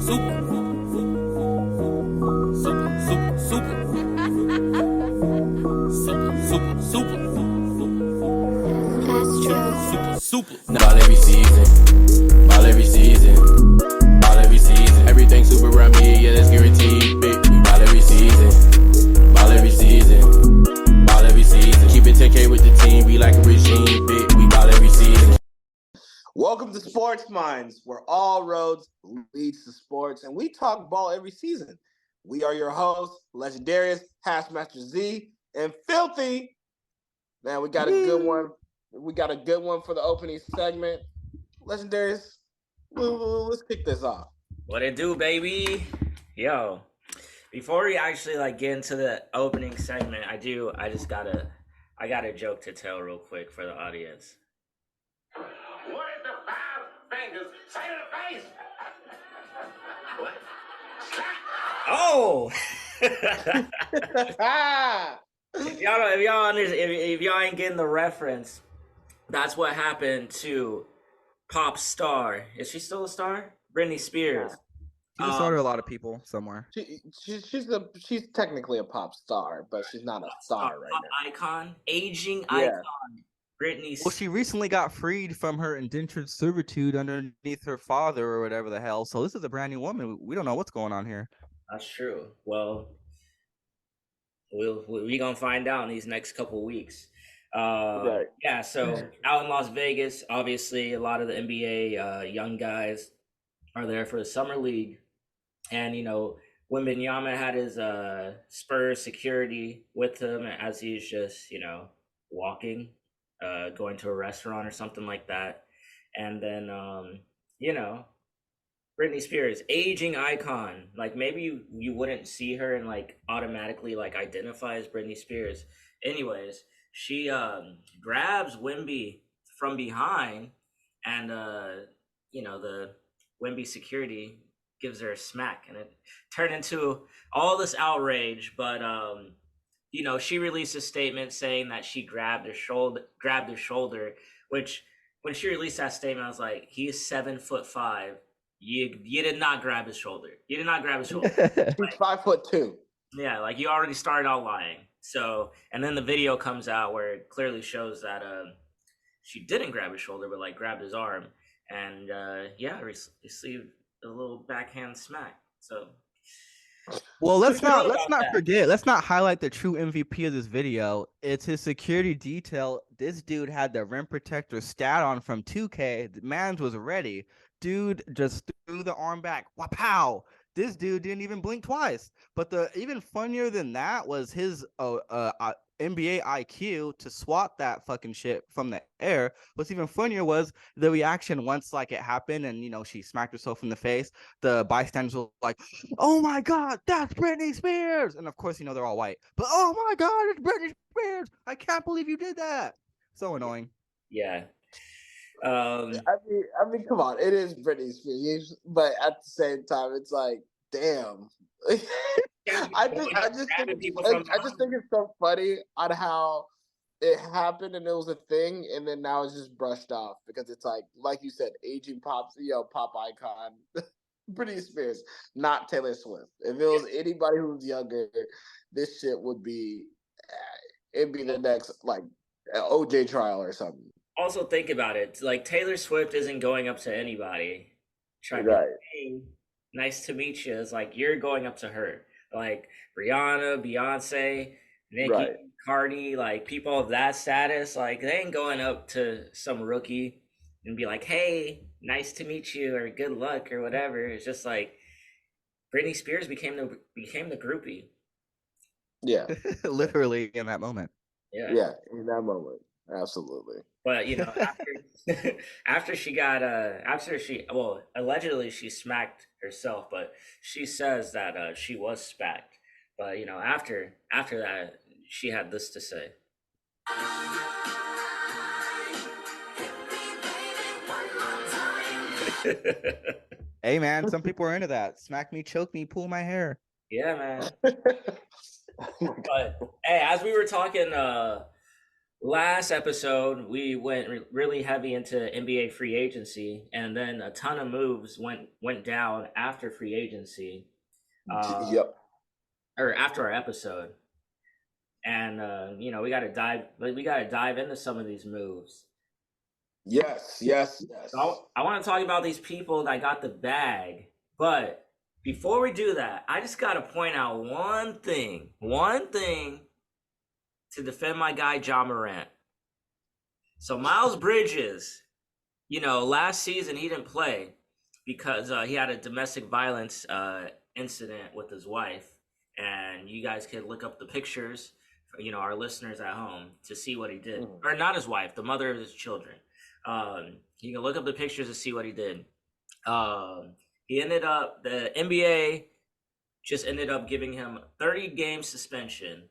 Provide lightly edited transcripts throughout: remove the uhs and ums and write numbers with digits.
Ball every season, ball every season, ball every season. Everything super around me, yeah, that's guaranteed. Big, we ball every season, ball every season, ball every season. Keep it 10K with the team, be like a regime. Big, we ball every season. Welcome to Sports Minds, where all roads leads to sports, and we talk ball every season. We are your hosts, Legendarius, Hassmaster Z, and Philthy. Man, we got a good one. We got a good one for the opening segment. Legendarius, let's kick this off. What it do, baby? Yo, before we actually get into the opening segment, I got a joke to tell real quick for the audience. What is the five fingers say to the face? What? Oh! if y'all ain't getting the reference, that's what happened to pop star. Is she still a star? Britney Spears. She's a star to a lot of people somewhere. She's technically a pop star, but she's not a star right now. Icon, aging icon. Britney. Well, she recently got freed from her indentured servitude underneath her father or whatever the hell. So this is a brand new woman. We don't know what's going on here. That's true. Well, we gonna find out in these next couple weeks. Right. Yeah. So out in Las Vegas, obviously, a lot of the NBA young guys are there for the summer league, and Wembanyama had his Spurs security with him as he's just walking, going to a restaurant or something like that, and then Britney Spears, aging icon. Like maybe you wouldn't see her and automatically identify as Britney Spears. Anyways, she grabs Wemby from behind, and the Wemby security gives her a smack, and it turned into all this outrage. But she released a statement saying that she grabbed her shoulder, which when she released that statement, I was like, he is 7'5". You did not grab his shoulder. You did not grab his shoulder. He's 5'2". Yeah, you already started out lying. So, and then the video comes out where it clearly shows that she didn't grab his shoulder, but grabbed his arm, and received a little backhand smack. So, well, let's not forget. Let's not highlight the true MVP of this video. It's his security detail. This dude had the rim protector stat on from 2K. The man's was ready. Dude just threw the arm back. Wow! This dude didn't even blink twice. But the even funnier than that was his NBA IQ to swat that fucking shit from the air. What's even funnier was the reaction once it happened and she smacked herself in the face. The bystanders were like, "Oh my god, that's Britney Spears!" And of course, they're all white. But oh my god, it's Britney Spears! I can't believe you did that. So annoying. Yeah. I mean, come on, it is Britney Spears, but at the same time, it's like, damn. I just think it's so funny on how it happened and it was a thing, and then now it's just brushed off because it's like you said, aging pop icon, Britney Spears, not Taylor Swift. If it was anybody who's younger, this shit would be, it'd be the next OJ trial or something. Also, think about it. Taylor Swift isn't going up to anybody. Trying right. to say, nice to meet you. It's you're going up to her. Rihanna, Beyonce, Nicki, right. Cardi, people of that status, they ain't going up to some rookie and be like, hey, nice to meet you, or good luck, or whatever. It's just Britney Spears became the groupie. Yeah. Literally in that moment. Yeah, in that moment. Absolutely. But after allegedly she smacked herself, but she says that she was smacked. But after that, she had this to say. Hey man, some people are into that. Smack me, choke me, pull my hair. Yeah, man. But hey, as we were talking last episode we went really heavy into NBA free agency, and then a ton of moves went down after free agency, Yep. or after our episode. And we got to dive into some of these moves. Yes. So I want to talk about these people that got the bag, but before we do that, I just got to point out one thing to defend my guy Ja Morant. So Miles Bridges, last season he didn't play because he had a domestic violence incident with his wife, and you guys could look up the pictures for, our listeners at home to see what he did. Or not his wife, the mother of his children. You can look up the pictures to see what he did. He ended up, the NBA just ended up giving him 30-game suspension,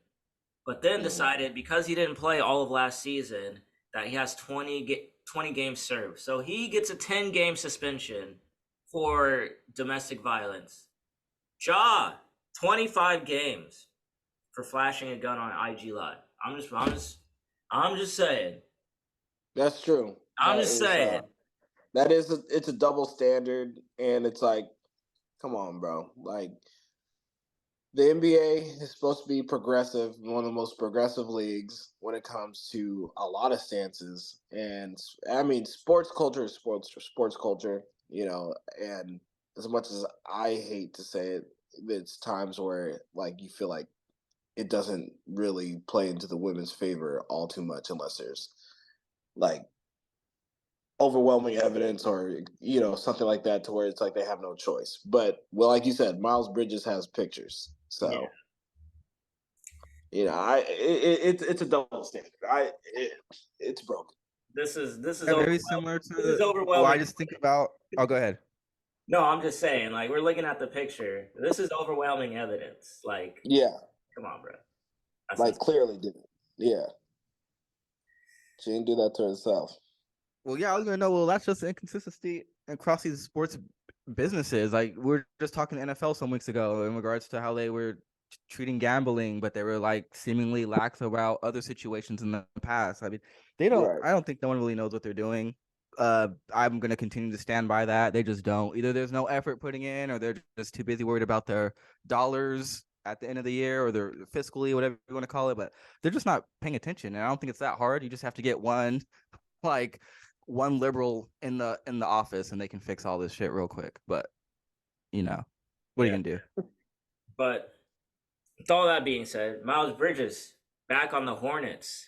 but then decided because he didn't play all of last season that he has 20 games served. So he gets a 10-game suspension for domestic violence. 25 games for flashing a gun on IG Live. I'm just saying. That's true. I'm just saying. It's a double standard, and it's like, come on, bro. Like, the NBA is supposed to be progressive, one of the most progressive leagues when it comes to a lot of stances. And I mean, sports culture is sports culture, and as much as I hate to say it, it's times where like you feel like it doesn't really play into the women's favor all too much unless there's like overwhelming evidence or something like that to where it's like they have no choice. But like you said, Miles Bridges has pictures, so it's a double standard. It's broken. This is very similar to this is overwhelming. I just think about. Oh, go ahead. No, I'm just saying, like, we're looking at the picture. This is overwhelming evidence. Like, come on, bro. Like, clearly didn't. Yeah. She didn't do that to herself. Well, yeah, I was gonna know. Well, that's just inconsistency across these sports businesses. Like, we were just talking to NFL some weeks ago in regards to how they were treating gambling, but they were like seemingly lax about other situations in the past. I mean, they don't. Right. I don't think no one really knows what they're doing. I'm gonna continue to stand by that. They just don't. Either there's no effort putting in, or they're just too busy worried about their dollars at the end of the year, or their fiscally, whatever you want to call it. But they're just not paying attention. And I don't think it's that hard. You just have to get one liberal in the office, and they can fix all this shit real quick. But what are you gonna do? But with all that being said, Miles Bridges back on the Hornets.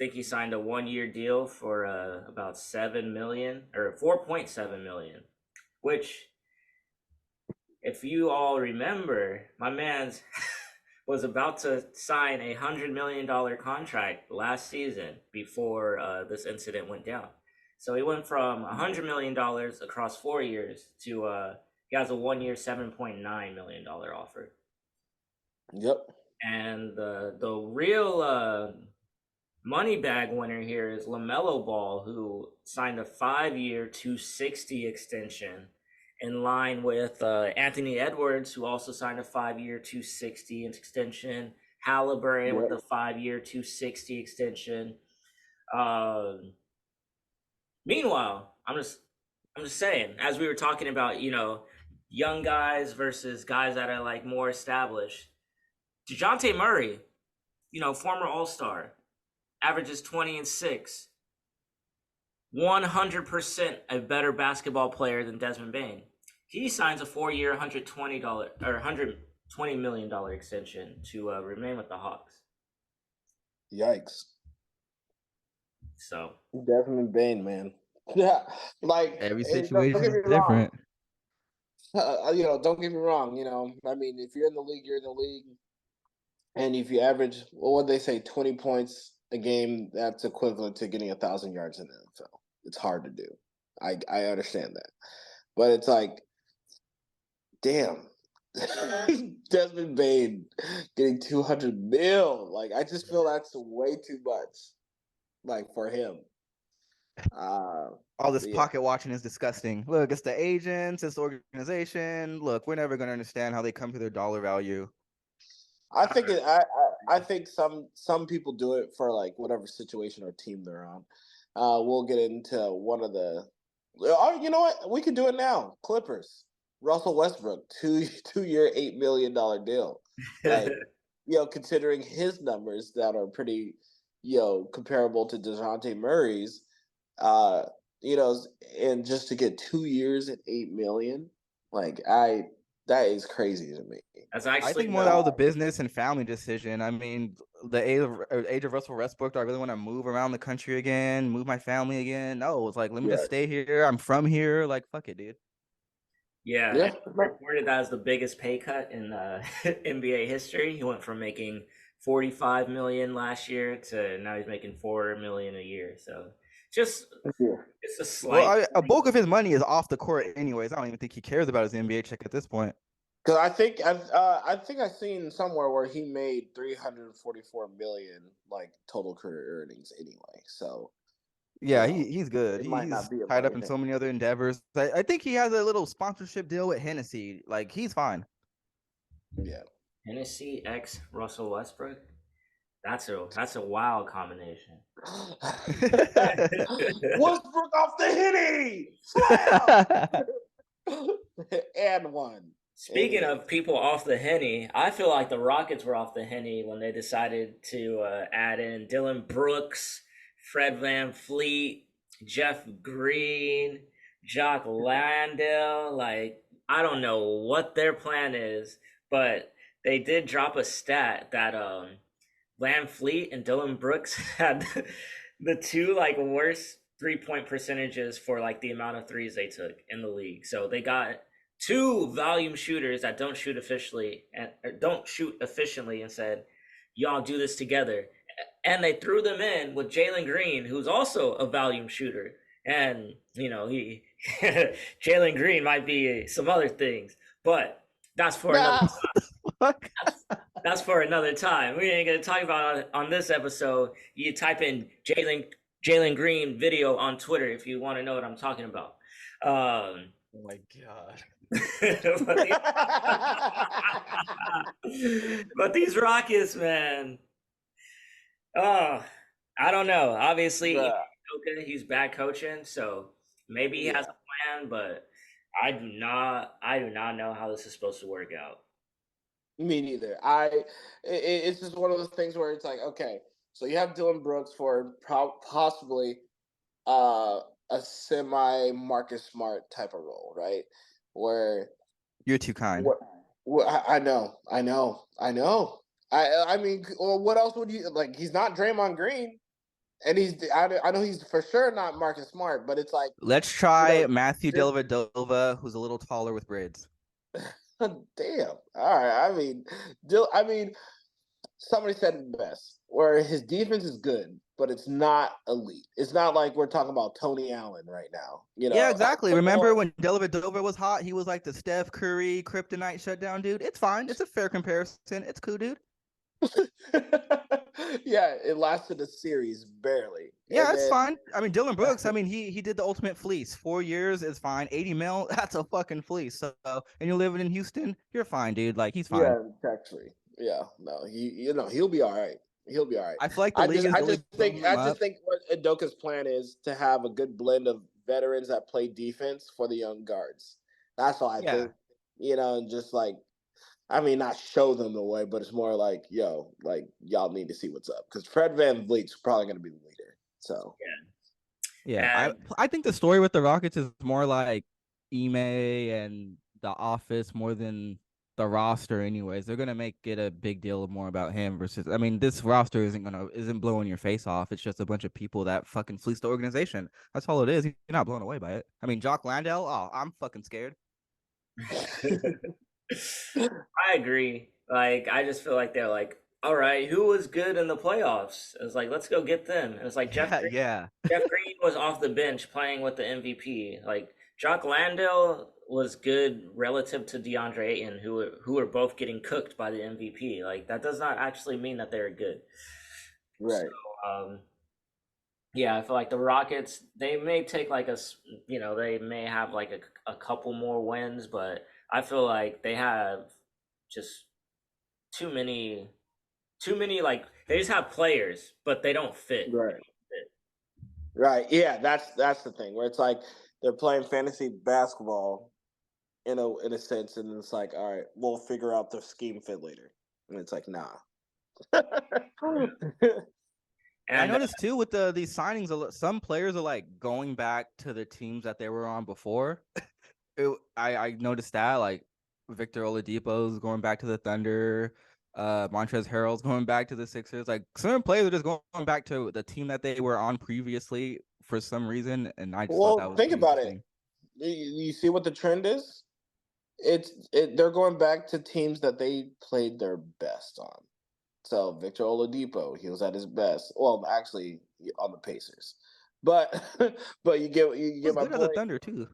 I think he signed a 1-year deal for about $7 million or $4.7 million, which, if you all remember, my man's was about to sign a $100 million contract last season before this incident went down. So he went from $100 million across 4 years to he has a 1-year $7.9 million offer. Yep. And the real money bag winner here is LaMelo Ball, who signed a 5-year $260 extension, in line with Anthony Edwards, who also signed a 5-year $260 extension. Halliburton with a 5-year $260 extension. Meanwhile, I'm just saying, as we were talking about, young guys versus guys that are like more established. DeJounte Murray, former All-Star, averages 20-6. 100% a better basketball player than Desmond Bane. He signs a 4-year $120 million extension to remain with the Hawks. Yikes. So Desmond Bane, man. Yeah, like every situation is different. Don't get me wrong. I mean, if you're in the league, you're in the league, and if you average, what they say, 20 points a game, that's equivalent to getting 1,000 yards in the NFL. It's hard to do. I understand that, but it's like, damn, Desmond Bane getting $200 million. Like, I just feel that's way too much, like, for him. All this pocket watching is disgusting. Look, it's the agents, it's the organization. Look, we're never going to understand how they come to their dollar value. I think I think some people do it for like whatever situation or team they're on. We'll get into one of the. Oh, you know what? We could do it now. Clippers. Russell Westbrook, 2-year, $8 million deal. Like, considering his numbers that are pretty, comparable to DeJounte Murray's, and just to get 2 years at $8 million, that is crazy to me. That's actually I think more that was a business and family decision. I mean, the age of Russell Westbrook, do I really want to move around the country again, move my family again? No, it's like, let me just stay here. I'm from here. Like, fuck it, dude. Yeah. Reported that as the biggest pay cut in NBA history. He went from making $45 million last year to now he's making $4 million a year. So it's a slight. Well, a bulk of his money is off the court, anyways. I don't even think he cares about his NBA check at this point. Because I think I've seen somewhere where he made $344 million like total career earnings anyway. So yeah, he's good. He's tied up in so many other endeavors. I think he has a little sponsorship deal with Hennessy. Like, he's fine. Yeah. Hennessy x Russell Westbrook. That's a wild combination. Westbrook off the Henny! And one. Speaking of people off the Henny, I feel like the Rockets were off the Henny when they decided to add in Dylan Brooks, Fred VanVleet, Jeff Green, Jock Landale. Like, I don't know what their plan is, but they did drop a stat that VanVleet and Dylan Brooks had the two worst 3-point percentages for the amount of threes they took in the league. So they got two volume shooters that don't shoot efficiently and said, y'all do this together. And they threw them in with Jalen Green, who's also a volume shooter. And, he Jalen Green might be some other things, but that's for another time. That's for another time. We ain't going to talk about it on this episode. You type in Jalen Green video on Twitter if you want to know what I'm talking about. Oh my God. But these Rockets, man. I don't know. Obviously, he's bad coaching, so maybe he has a plan, but I do not know how this is supposed to work out. Me neither. It's just one of those things where it's like, okay, so you have Dylan Brooks for possibly a semi Marcus Smart type of role, right? Where you're too kind. I know. I mean, well, what else would you like? He's not Draymond Green, and I know he's for sure not Marcus Smart, but it's like, let's try Matthew Dellavedova, who's a little taller with braids. Damn. All right. I mean, somebody said it best, where his defense is good, but it's not elite. It's not like we're talking about Tony Allen right now. Yeah, exactly. Remember when Dellavedova was hot? He was like the Steph Curry kryptonite shutdown dude. It's fine. It's a fair comparison. It's cool, dude. Yeah, it lasted a series barely. Yeah, it's fine. I mean, Dylan Brooks, he did the ultimate fleece. 4 years is fine. 80 mil, that's a fucking fleece. So, and you're living in Houston, you're fine, dude. Like, he's fine. Yeah, tax-free. Yeah, no, he'll be all right. He'll be all right. I feel like I just think what Udoka's plan is to have a good blend of veterans that play defense for the young guards. That's all I think. And just not show them the way, but it's more like, y'all need to see what's up. Because Fred VanVleet's probably going to be the leader. So, yeah. I think the story with the Rockets is more like Ime and The Office more than the roster anyways. They're going to make it a big deal more about him versus, this roster isn't blowing your face off. It's just a bunch of people that fucking fleece the organization. That's all it is. You're not blown away by it. Jock Landale, I'm fucking scared. I agree. I just feel like they're like, all right, who was good in the playoffs? It was like, let's go get them. It was like Jeff Green. Jeff Green was off the bench playing with the MVP. Like, Jock Landale was good relative to DeAndre Ayton, who were both getting cooked by the MVP. Like, that does not actually mean that they're good. Right. So, I feel like the Rockets, they may take they may have a couple more wins, but I feel like they have just too many too many like they just have players, but they don't fit. Right. Yeah, that's the thing where it's like they're playing fantasy basketball in a sense, and it's like, all right, we'll figure out the scheme fit later, and it's like, nah. And I noticed too with these signings, some players are like going back to the teams that they were on before. I noticed that like Victor Oladipo's going back to the Thunder, Montrezl Harrell's going back to the Sixers. Like certain players are just going back to the team that they were on previously for some reason, and I just thought that was think about interesting. it. You see what the trend is? They're going back to teams that they played their best on. So Victor Oladipo, he was at his best. Well, actually, on the Pacers, but you get my point. The Thunder too.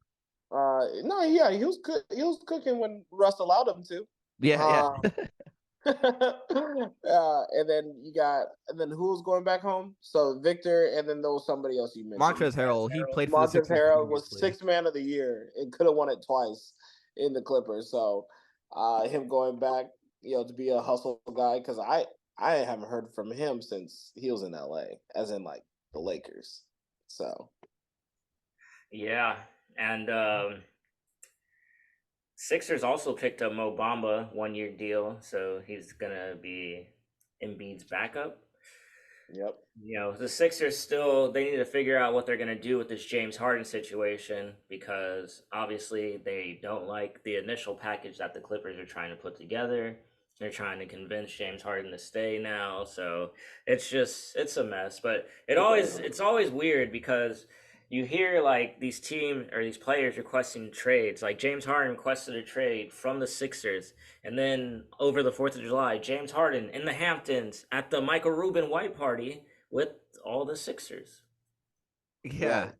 No, yeah, he was good. He was cooking when Russ allowed him to. Yeah. And then who was going back home? So Victor, and then there was somebody else you mentioned. Montrezl Harrell. He played for the Sixers. Montrezl Harrell was sixth man of the year and could have won it twice in the Clippers. So him going back, to be a hustle guy, because I haven't heard from him since he was in LA, as in like the Lakers. So yeah, and Sixers also picked up Mo Bamba 1-year deal, so he's gonna be Embiid's backup. Yep. The Sixers still, they need to figure out what they're gonna do with this James Harden situation, because obviously they don't like the initial package that the Clippers are trying to put together. They're trying to convince James Harden to stay now, so it's a mess. But it's always weird because you hear like these teams or these players requesting trades. Like James Harden requested a trade from the Sixers, and then over the 4th of July, James Harden in the Hamptons at the Michael Rubin white party with all the Sixers. Yeah.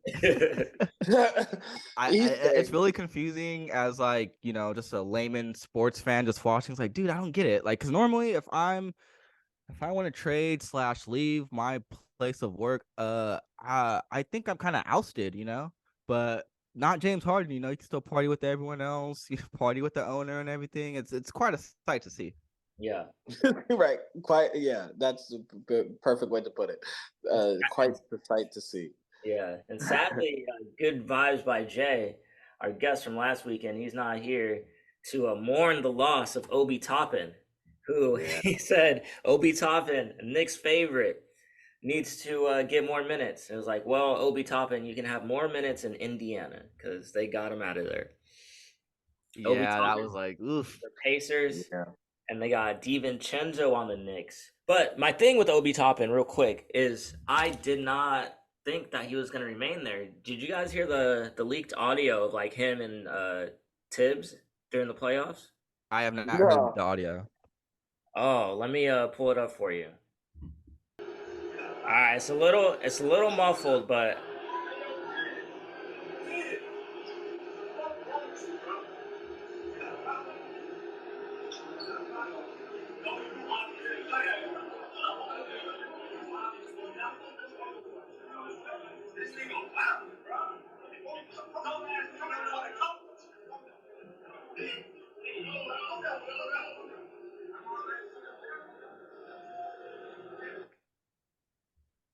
It's really confusing as like, just a layman sports fan just watching. It's like, dude, I don't get it. Like, because normally if I want to trade / leave my place of work, I think I'm kind of ousted, but not James Harden. You can still party with everyone else. You party with the owner and everything. It's quite a sight to see. Yeah. Right. Quite. Yeah. That's the perfect way to put it. Quite the sight to see. Yeah, and sadly, good vibes by Jay, our guest from last weekend. He's not here to mourn the loss of Obi Toppin, who he said Obi Toppin, Nick's favorite, needs to get more minutes. It was like, well, Obi Toppin, you can have more minutes in Indiana because they got him out of there. Yeah, that was like, oof. The Pacers, and they got DiVincenzo on the Knicks. But my thing with Obi Toppin, real quick, is I did not think that he was going to remain there. Did you guys hear the leaked audio of like him and Tibbs during the playoffs? I have not heard the audio. Oh, let me pull it up for you. All right, it's a little muffled, but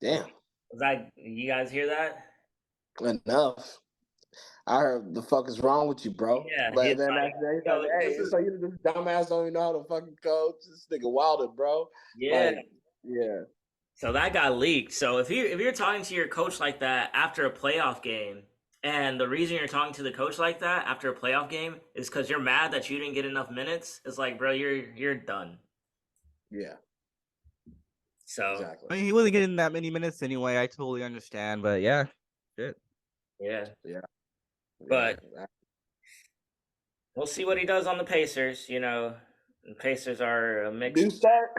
damn. You guys hear that? Enough. I heard the fuck is wrong with you, bro. Yeah. But then so you this dumbass don't even know how to fucking coach. This nigga wilded, bro. Yeah. Yeah. So that got leaked. So if you're talking to your coach like that after a playoff game, and the reason you're talking to the coach like that after a playoff game is because you're mad that you didn't get enough minutes, it's like, bro, you're done. Yeah. So exactly. I mean, he wasn't getting that many minutes anyway. I totally understand, but yeah, shit. Yeah. But we'll see what he does on the Pacers. The Pacers are a mixed. New start.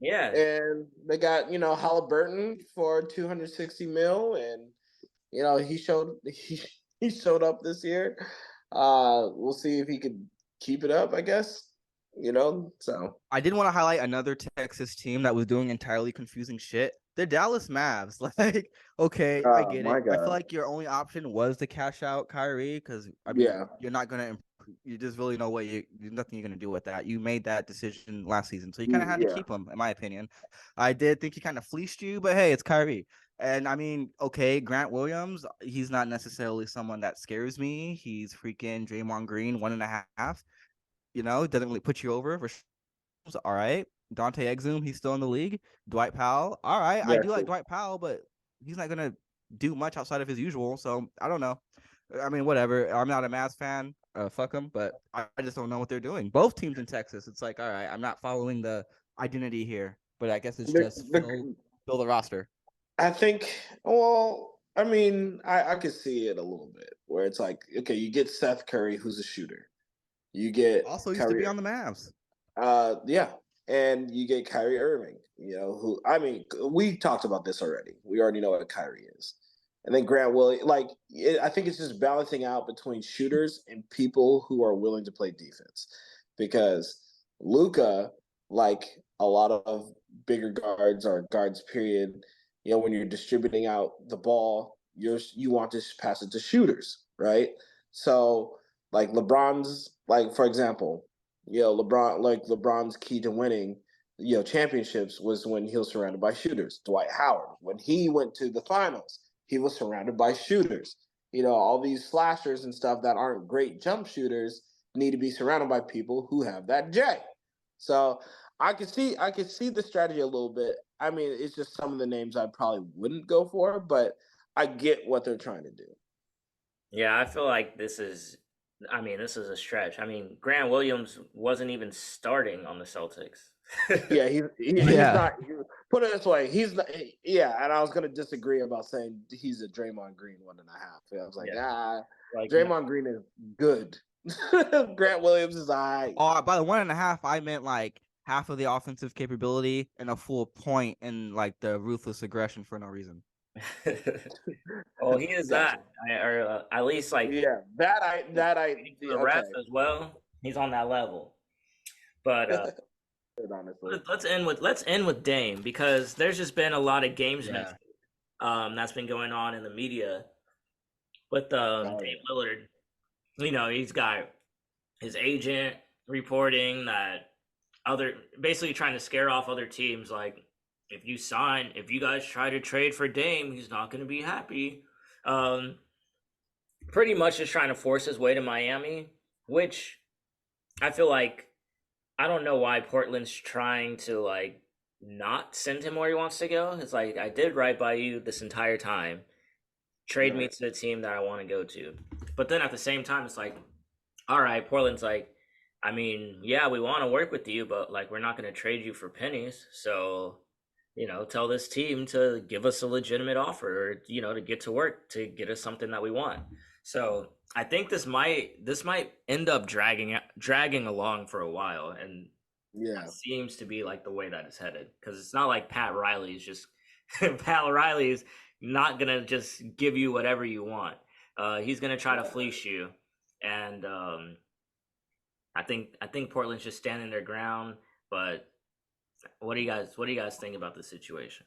Yeah. And they got, Halliburton for $260 million, and he showed up this year. We'll see if he could keep it up, I guess. So I did want to highlight another Texas team that was doing entirely confusing shit. The Dallas Mavs. Like, okay, I get it. God. I feel like your only option was to cash out Kyrie because you're not gonna you just really know there's nothing you're gonna do with that. You made that decision last season, so you kind of had to keep him, in my opinion. I did think he kind of fleeced you, but hey, it's Kyrie. And I mean, okay, Grant Williams, he's not necessarily someone that scares me. He's freaking Draymond Green 1.5. Doesn't really put you over. All right. Dante Exum, he's still in the league. Dwight Powell, all right. I do like Dwight Powell, but he's not gonna do much outside of his usual. So I don't know. I mean, whatever. I'm not a Mavs fan. Fuck them, but I just don't know what they're doing. Both teams in Texas. It's like, all right, I'm not following the identity here, but I guess it's just fill the roster. I think. Well, I mean, I could see it a little bit where it's like, okay, you get Seth Curry, who's a shooter. You get also used to be on the Mavs. Yeah, and you get Kyrie Irving. Who I mean, we talked about this already. We already know what Kyrie is. And then Grant Williams, I think it's just balancing out between shooters and people who are willing to play defense. Because Luka, like a lot of bigger guards or guards, period, when you're distributing out the ball, you want to pass it to shooters, right? So, like LeBron's, for example, LeBron's key to winning, championships was when he was surrounded by shooters. Dwight Howard, when he went to the finals, he was surrounded by shooters. All these slashers and stuff that aren't great jump shooters need to be surrounded by people who have that J. So I could see the strategy a little bit. I mean, it's just some of the names I probably wouldn't go for, but I get what they're trying to do. Yeah, I feel like this is a stretch. I mean, Grant Williams wasn't even starting on the Celtics. Yeah, he's not. Put it this way, he's not. Yeah, and I was gonna disagree about saying he's a Draymond Green 1.5. I was like, Draymond Green is good. Grant Williams is alright. Oh, by the 1.5, I meant like half of the offensive capability and a full point in like the ruthless aggression for no reason. Well, he is that, or at least like the rest as well. He's on that level, but honestly, let's end with Dame, because there's just been a lot of gamesmanship that's been going on in the media with Dame Lillard. He's got his agent reporting that basically trying to scare off other teams, like, if you guys try to trade for Dame, he's not going to be happy. Pretty much just trying to force his way to Miami, which I feel like, I don't know why Portland's trying to like not send him where he wants to go. It's like, I did right by you this entire time. Trade me to the team that I want to go to. But then at the same time, it's like, all right, Portland's like, I mean, yeah, we want to work with you, but like, we're not going to trade you for pennies. So, tell this team to give us a legitimate offer, or, to get to work to get us something that we want. So I think this might end up dragging along for a while, and that seems to be like the way that it's headed, because it's not like Pat Riley's not gonna just give you whatever you want. He's gonna try to fleece you, and I think Portland's just standing their ground. But what do you guys think about the situation?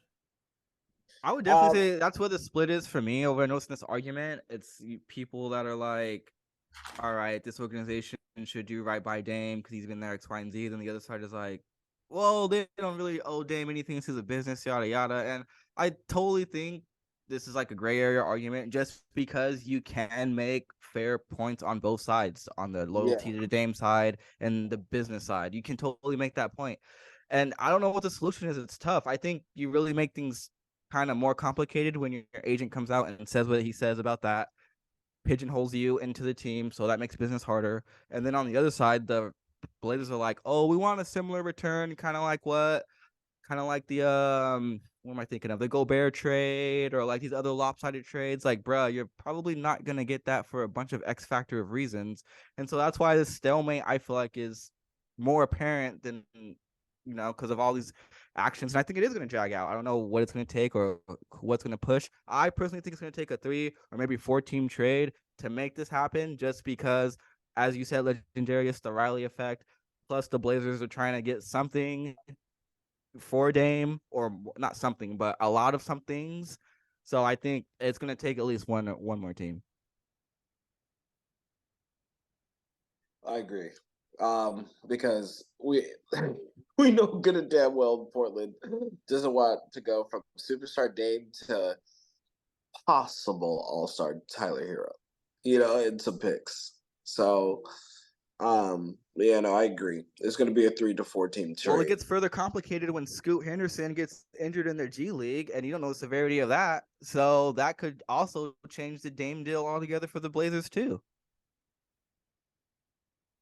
I would definitely say that's where the split is for me over noticing this argument. It's people that are like, all right, this organization should do right by Dame because he's been there X, Y, and Z. Then the other side is like, well, they don't really owe Dame anything. This is a business, yada, yada. And I totally think this is like a gray area argument, just because you can make fair points on both sides, on the loyalty to the Dame side and the business side. You can totally make that point. And I don't know what the solution is. It's tough. I think you really make things kind of more complicated when your agent comes out and says what he says about that, pigeonholes you into the team, so that makes business harder. And then on the other side, the Blazers are like, oh, we want a similar return, kind of like the what am I thinking of, the Gobert trade, or like these other lopsided trades. Like, bruh, you're probably not gonna get that for a bunch of X factor of reasons. And so that's why this stalemate, I feel like, is more apparent than, because of all these actions. And I think it is going to drag out. I don't know what it's going to take or what's going to push. I personally think it's going to take a 3 or maybe 4 team trade to make this happen, just because, as you said, Legendarius, the Riley effect, plus the Blazers are trying to get something for Dame, or not something, but a lot of some things. So I think it's going to take at least one more team. I agree. Because we we know good and damn well Portland doesn't want to go from superstar Dame to possible all-star Tyler Hero, and some picks. So, yeah, no, I agree. It's going to be a 3 to 4 team trade. Well, it gets further complicated when Scoot Henderson gets injured in their G League, and you don't know the severity of that. So that could also change the Dame deal altogether for the Blazers too.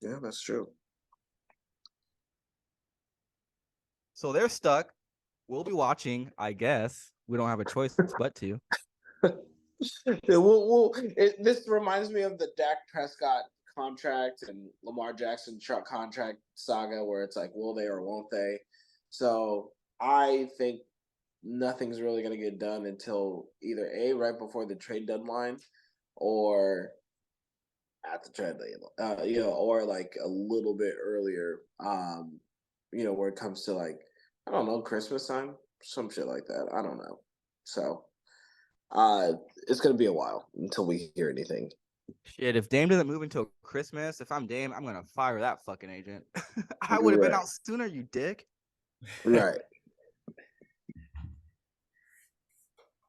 Yeah, that's true. So they're stuck. We'll be watching, I guess. We don't have a choice but to. This reminds me of the Dak Prescott contract and Lamar Jackson contract saga, where it's like, will they or won't they? So I think nothing's really going to get done until either right before the trade deadline, or at the trade deadline, or like a little bit earlier, where it comes to like, I don't know, Christmas time, some shit like that. I don't know. So it's going to be a while until we hear anything. Shit, if Dame doesn't move until Christmas, if I'm Dame, I'm going to fire that fucking agent. I would have been out sooner, you dick. Right.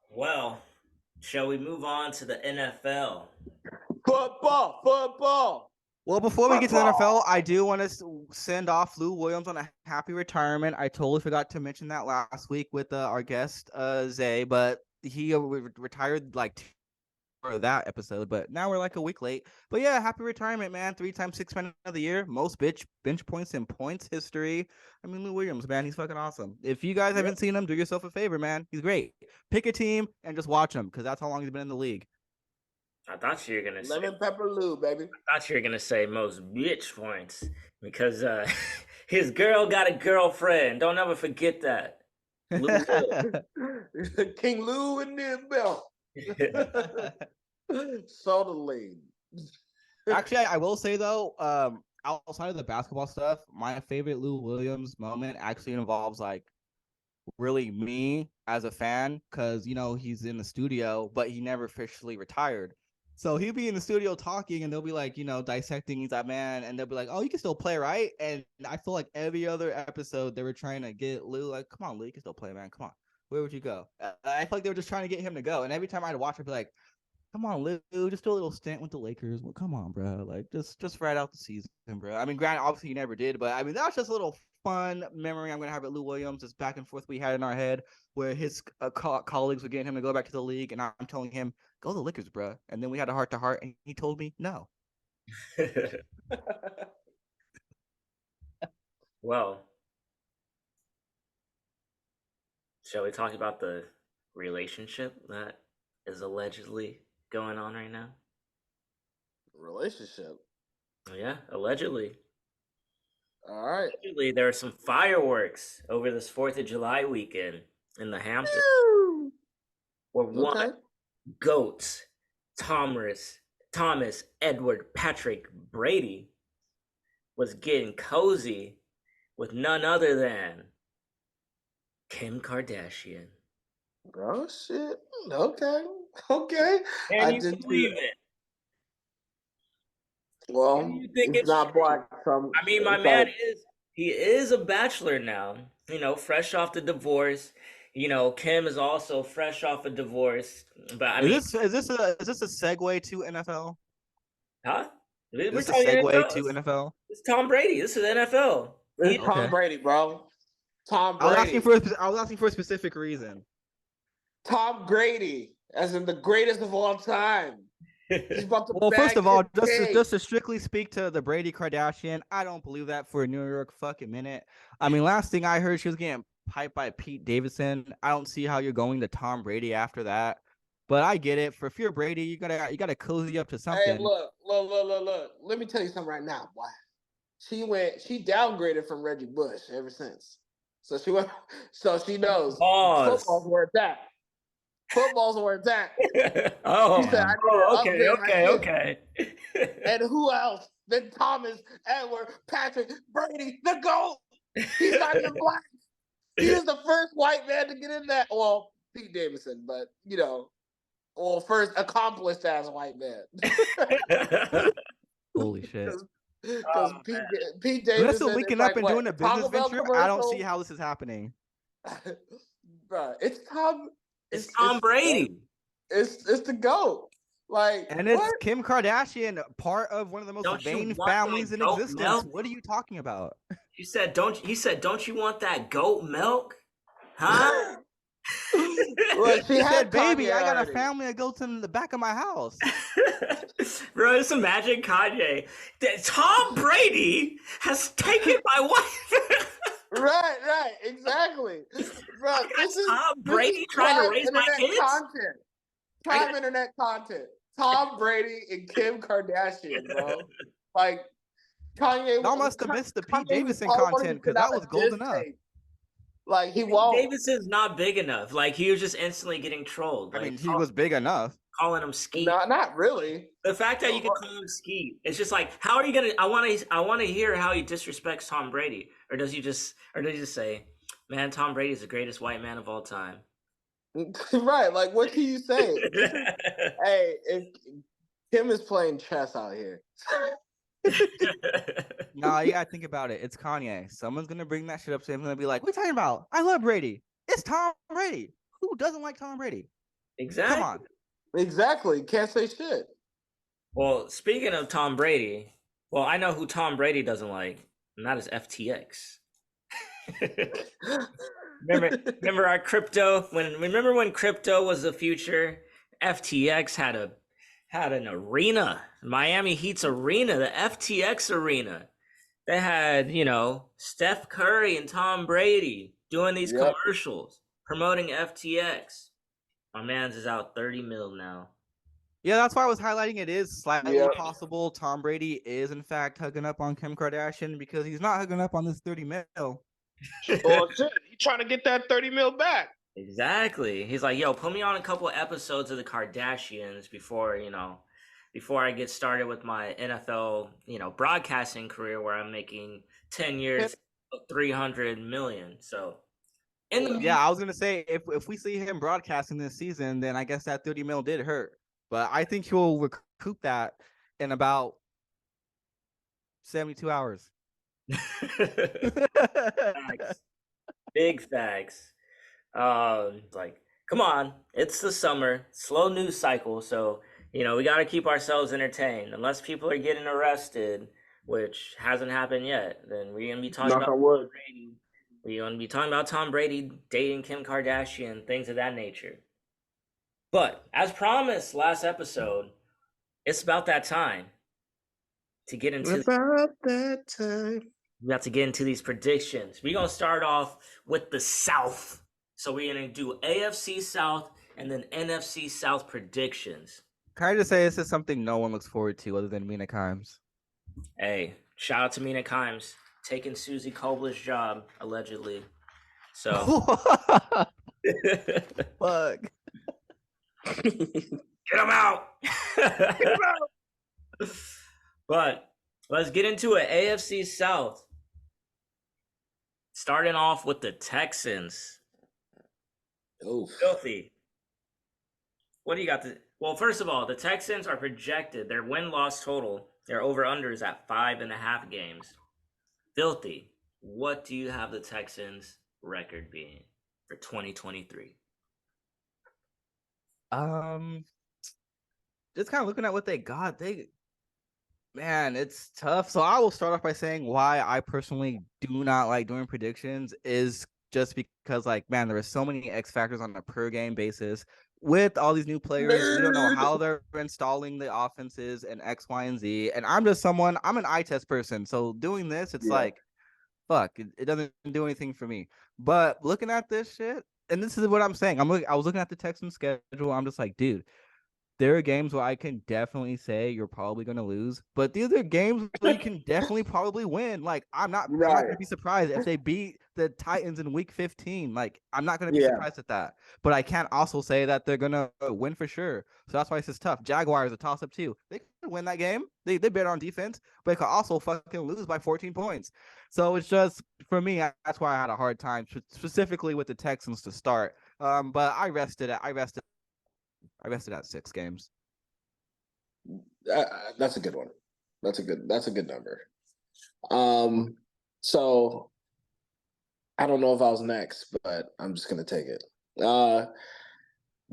Well, shall we move on to the NFL? Football. Well, before we get to the NFL, I do want to send off Lou Williams on a happy retirement. I totally forgot to mention that last week with our guest, Zay, but he retired like for that episode, but now we're like a week late. But yeah, happy retirement, man. 3-time Sixth Man of the Year, most bench points in points history. I mean, Lou Williams, man, he's fucking awesome. If you guys haven't seen him, do yourself a favor, man. He's great. Pick a team and just watch him, because that's how long he's been in the league. I thought you were gonna say Lemon Pepper Lou, baby. I thought you were gonna say most bitch points, because his girl got a girlfriend. Don't ever forget that. King Lou and them bell. Soda lean. Actually, I will say though, outside of the basketball stuff, my favorite Lou Williams moment actually involves like really me as a fan, because he's in the studio, but he never officially retired. So he'll be in the studio talking, and they'll be like, dissecting. He's like, man, and they'll be like, oh, you can still play, right? And I feel like every other episode they were trying to get Lou, like, come on, Lou, you can still play, man. Come on, where would you go? I feel like they were just trying to get him to go. And every time I'd watch, I'd be like, come on, Lou, just do a little stint with the Lakers. Well, come on, bro. Like, just ride out the season, bro. I mean, granted, obviously you never did, but I mean, that was just a little fun memory I'm gonna have at Lou Williams. This back and forth we had in our head, where his colleagues were getting him to go back to the league, and I'm telling him, go to the Lakers, bro. And then we had a heart to heart, and he told me no. Well, shall we talk about the relationship that is allegedly going on right now? Relationship? Yeah, allegedly. All right. Allegedly, there are some fireworks over this 4th of July weekend in the Hamptons, where one GOAT, Thomas Edward Patrick Brady, was getting cozy with none other than Kim Kardashian. Oh shit! Okay. Can you believe it? Well, you think it's not black. I mean, my man is a bachelor now. Fresh off the divorce. Kim is also fresh off a divorce. But I mean, is this a segue to NFL? Huh? We're talking segue to NFL. It's Tom Brady. This is NFL. It's Tom Brady, bro. Tom Brady. I was asking for a specific reason. Tom Brady, as in the greatest of all time. He's about to well, first of all, just to strictly speak to the Brady Kardashian, I don't believe that for a New York fucking minute. I mean, last thing I heard, she was getting piped by Pete Davidson. I don't see how you're going to Tom Brady after that. But I get it. For if you're Brady, you gotta cozy up to something. Hey, look. Let me tell you something right now. Why? She downgraded from Reggie Bush ever since. So she went. So she knows football's where it's at. Football's where it's at. Okay. And who else than Thomas Edward Patrick Brady, the GOAT? He's not even black. He is the first white man to get in that. Well, Pete Davidson, but first accomplished as a white man. Holy shit! Because Pete Unless Davidson they're linking is up like and what, doing a business Taco Bell venture, I don't see commercial? how this is happening. Bro, it's Tom. It's Tom Brady. It's the GOAT. Like, And it's what? Kim Kardashian, part of one of the most Don't you vain want families that in goat existence. milk? What are you talking about? He said, "Don't you want that goat milk? Huh?" Well, she He had said, "Baby, Kanye I got a already. family that goes in the back of my house." Bro, just imagine Kanye. That Tom Brady has taken my wife. Right, exactly. Bro, this is Tom Brady trying to prime raise my internet kids? content. Prime internet content. Tom Brady and Kim Kardashian, bro. Like Kanye. Y'all must have missed the Pete Kanye Davidson probably wanted content to because put out that was a gold diss enough. tape. Like he Pete won't. Davidson's not big enough. Like he was just instantly getting trolled. I Like mean, he was big enough. calling him Skeet. No, not really. The fact that you can call him Skeet, it's just like, how are you gonna? I want to hear how he disrespects Tom Brady, or does he just say, "Man, Tom Brady is the greatest white man of all time." Right. Like, what can you say? Hey, Kim is playing chess out here. Nah, you gotta think about it. It's Kanye. Someone's gonna bring that shit up to him and they'll be like, "What are you talking about? I love Brady. It's Tom Brady. Who doesn't like Tom Brady? Exactly. Come on." Exactly. Can't say shit. Well, speaking of Tom Brady, well, I know who Tom Brady doesn't like, and that is FTX. remember our crypto remember when crypto was the future? FTX had an arena, Miami Heat's arena, the FTX arena. They had, Steph Curry and Tom Brady doing these commercials promoting FTX. My man's is out 30 mil now. Yeah, that's why I was highlighting it is slightly possible Tom Brady is in fact hugging up on Kim Kardashian because he's not hugging up on this 30 mil. Well, shit, he's trying to get that 30 mil back. Exactly. He's like, yo, put me on a couple episodes of the Kardashians before I get started with my NFL, broadcasting career where I'm making 10 years, 300 million. So, I was gonna say if we see him broadcasting this season, then I guess that 30 mil did hurt. But I think he'll recoup that in about 72 hours. Facts. Big facts. Like, come on, it's the summer, slow news cycle, so we got to keep ourselves entertained. Unless people are getting arrested, which hasn't happened yet, then we're gonna be talking about Tom Brady. We're gonna be talking about Tom Brady dating Kim Kardashian, things of that nature. But as promised last episode, it's about that time to get into we have to get into these predictions. We're gonna start off with the South. So we're gonna do AFC South and then NFC South predictions. Can I just say this is something no one looks forward to other than Mina Kimes? Hey, shout out to Mina Kimes taking Susie Kobler's job allegedly. So fuck. Get him out. Get him out. But let's get into it. AFC South. Starting off with the Texans. Oof. Philthy. What do you got? Well, first of all, the Texans are projected, their win-loss total, their over-unders at 5.5 games. Philthy, what do you have the Texans' record being for 2023? Just kind of looking at what they got, man, it's tough. So I will start off by saying why I personally do not like doing predictions is just because, like, man, there are so many X factors on a per game basis with all these new players. We don't know how they're installing the offenses and X, Y, and Z. And I'm an eye test person. So doing this, it's like, fuck, it doesn't do anything for me. But looking at this shit, and this is what I'm saying. I was looking at the Texans schedule. I'm just like, dude, there are games where I can definitely say you're probably going to lose, but these are games where you can definitely probably win. Like, I'm not going to be surprised if they beat the Titans in week 15. Like, I'm not going to be surprised at that, but I can't also say that they're going to win for sure. So that's why it's just tough. Jaguars a toss up too. They could win that game. They better on defense, but they could also fucking lose by 14 points. So it's just, for me, that's why I had a hard time specifically with the Texans to start. But I rested at 6 games. That's a good one. That's a good number. So I don't know if I was next, but I'm just gonna take it.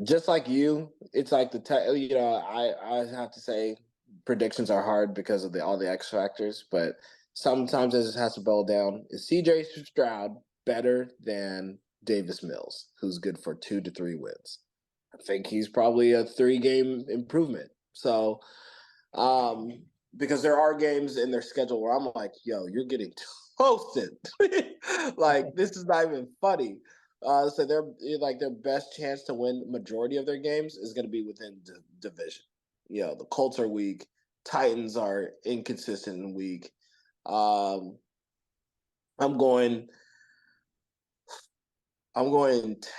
Just like you, it's like I have to say predictions are hard because of all the X factors, but sometimes it just has to boil down. Is CJ Stroud better than Davis Mills, who's good for 2 to 3 wins? I think he's probably a 3-game improvement. So, because there are games in their schedule where I'm like, yo, you're getting toasted. Like, this is not even funny. So their best chance to win majority of their games is going to be within division. The Colts are weak. Titans are inconsistent and weak. I'm going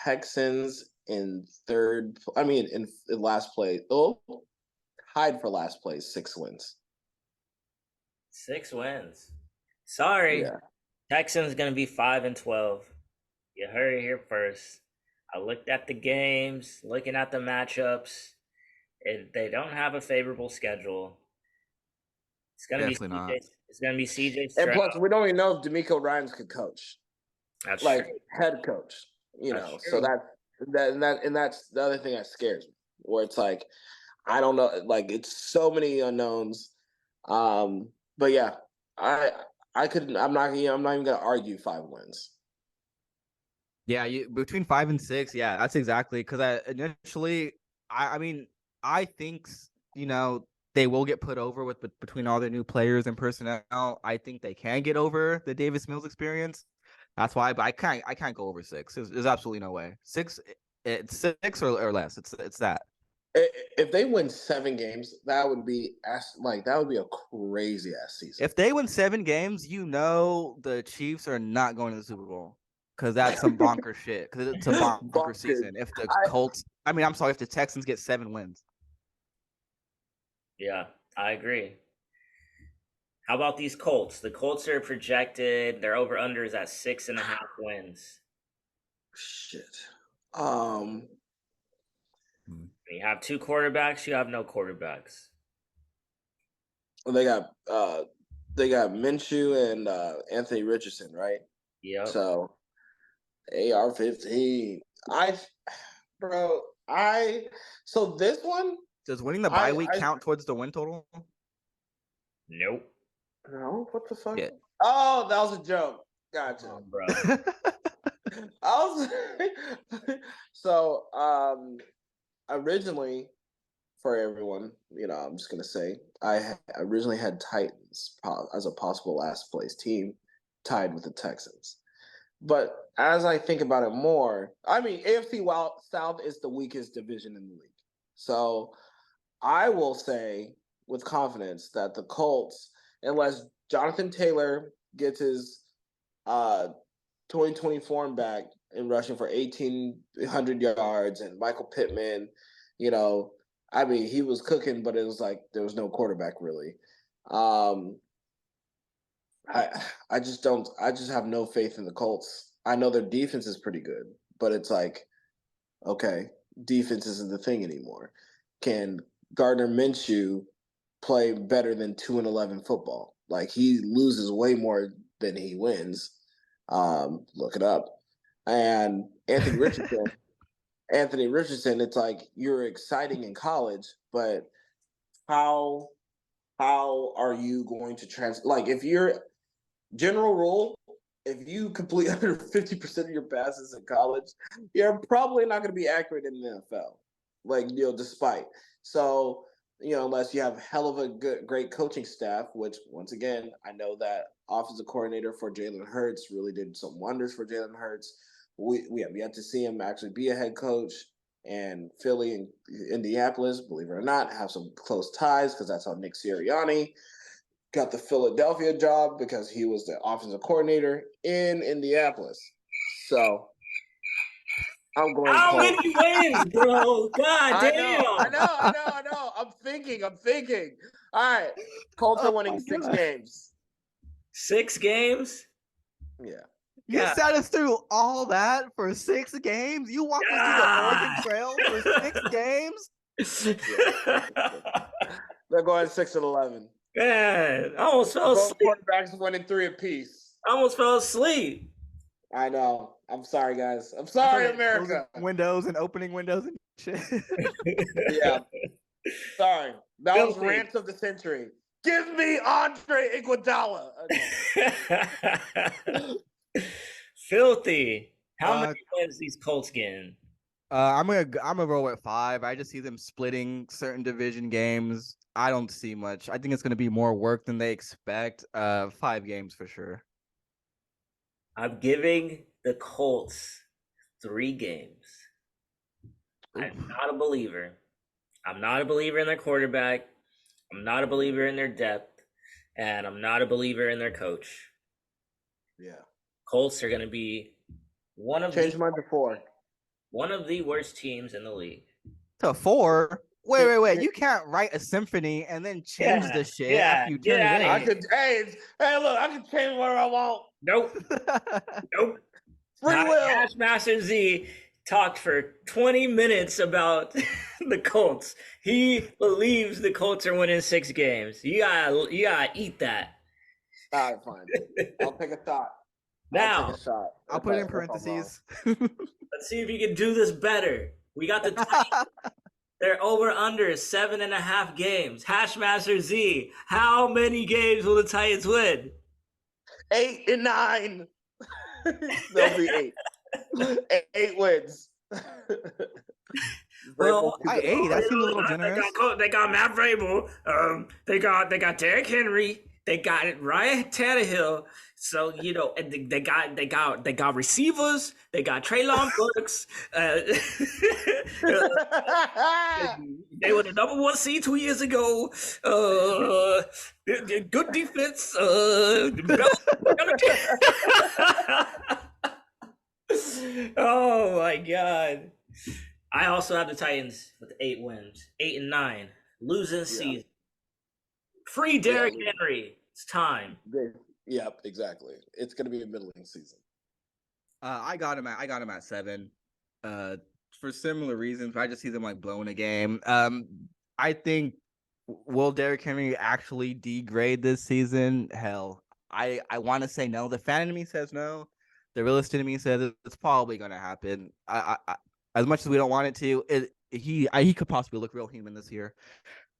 Texans in third. I mean, in last place. Oh, tied for last place, 6 wins. 6 wins. Sorry. Yeah. Texans going to be 5-12. You heard it here first. I looked at the games, looking at the matchups. They don't have a favorable schedule. It's going to be Definitely not. CJ. It's going to be CJ Stroud. And plus, we don't even know if DeMeco Ryans could coach. That's like true. head coach. That's So true. that's the other thing that scares me. Where it's like, I don't know, like it's so many unknowns. But yeah, I couldn't. I'm not even gonna argue 5 wins. Yeah, between 5 and 6. Yeah, that's exactly because I mean, I think they will get put over with between all their new players and personnel. I think they can get over the Davis Mills experience. That's why, but I can't go over 6. There's absolutely no way. 6, it's 6 or less. It's that. If they win 7 games, that would be a crazy ass season. If they win 7 games, the Chiefs are not going to the Super Bowl. Because that's some bonker shit. Because it's a bonker season. If the if the Texans get 7 wins. Yeah, I agree. How about these Colts? The Colts are projected. Their over/under is at 6.5 wins. Shit. You have 2 quarterbacks. You have no quarterbacks. They got Minshew and Anthony Richardson, right? Yep. So AR-15. So this one, does winning the bye week count towards the win total? Nope. No, what the fuck? Yeah. Oh, that was a joke. Gotcha, bro. So originally, for everyone, I'm just gonna say I originally had Titans as a possible last place team, tied with the Texans. But as I think about it more, I mean, AFC South is the weakest division in the league. So I will say with confidence that the Colts, unless Jonathan Taylor gets his 2020 form back in rushing for 1,800 yards, and Michael Pittman, he was cooking, but it was like there was no quarterback really. I just have no faith in the Colts. I know their defense is pretty good, but it's like, okay, defense isn't the thing anymore. Can Gardner Minshew play better than 2-11 football? Like, he loses way more than he wins. Look it up. And Anthony Richardson, it's like, you're exciting in college, but how are you going to like, if you're general rule, if you complete under 50% of your passes in college, you're probably not going to be accurate in the NFL. Like, despite. So, unless you have hell of a great coaching staff, which, once again, I know that offensive coordinator for Jalen Hurts really did some wonders for Jalen Hurts. We have yet to see him actually be a head coach. And Philly and Indianapolis, believe it or not, have some close ties because that's how Nick Sirianni got the Philadelphia job, because he was the offensive coordinator in Indianapolis. So I'm going. How many wins, bro? God damn! I know. I'm thinking. All right, Colts are winning 6 games. 6 games? Yeah. You sat us through all that for 6 games? You walked us through the Oregon Trail for 6 games? They're going 6-11. Man, I almost fell Both asleep. quarterbacks winning 3 apiece. I almost fell asleep. I know. I'm sorry, guys. I'm sorry, America. Closing windows and opening windows and shit. Yeah. Sorry. That was Philthy. rant of the century. Give me Andre Iguodala. Philthy. How many wins these Colts getting? I'm gonna roll with 5. I just see them splitting certain division games. I don't see much. I think it's gonna be more work than they expect. 5 games for sure. I'm giving the Colts 3 games. I'm not a believer. I'm not a believer in their quarterback. I'm not a believer in their depth. And I'm not a believer in their coach. Yeah. Colts are going to be Change mine to 4. One of the worst teams in the league. To 4? Wait. You can't write a symphony and then change the shit after you turn it in. I could, hey, look, I can change whatever I want. Nope. Nope. Free will. Hashmaster Z talked for 20 minutes about the Colts. He believes the Colts are winning 6 games. You gotta eat that. All right, fine. I'll take a shot. Now, I'll put it in parentheses. Let's see if you can do this better. We got the Titans. They're over under 7.5 games. Hashmaster Z, how many games will the Titans win? 8 and 9. They'll be 8. 8 wins. Well, 8. That seems a little generous. They got Matt Vrabel. They got Derrick Henry. They got Ryan Tannehill. So and they got receivers. They got Treylon Burks. They were the number 1 seed 2 years ago. Good defense. Oh my god! I also have the Titans with 8 wins, 8 and 9, losing season. Free Derrick Henry. It's time. Yep, exactly. It's going to be a middling season. I got him at 7. For similar reasons, but I just see them like blowing a game. I think will Derrick Henry actually degrade this season? Hell, I want to say no. The fan in me says no. The realist in me says it's probably going to happen. I as much as we don't want it to, he could possibly look real human this year.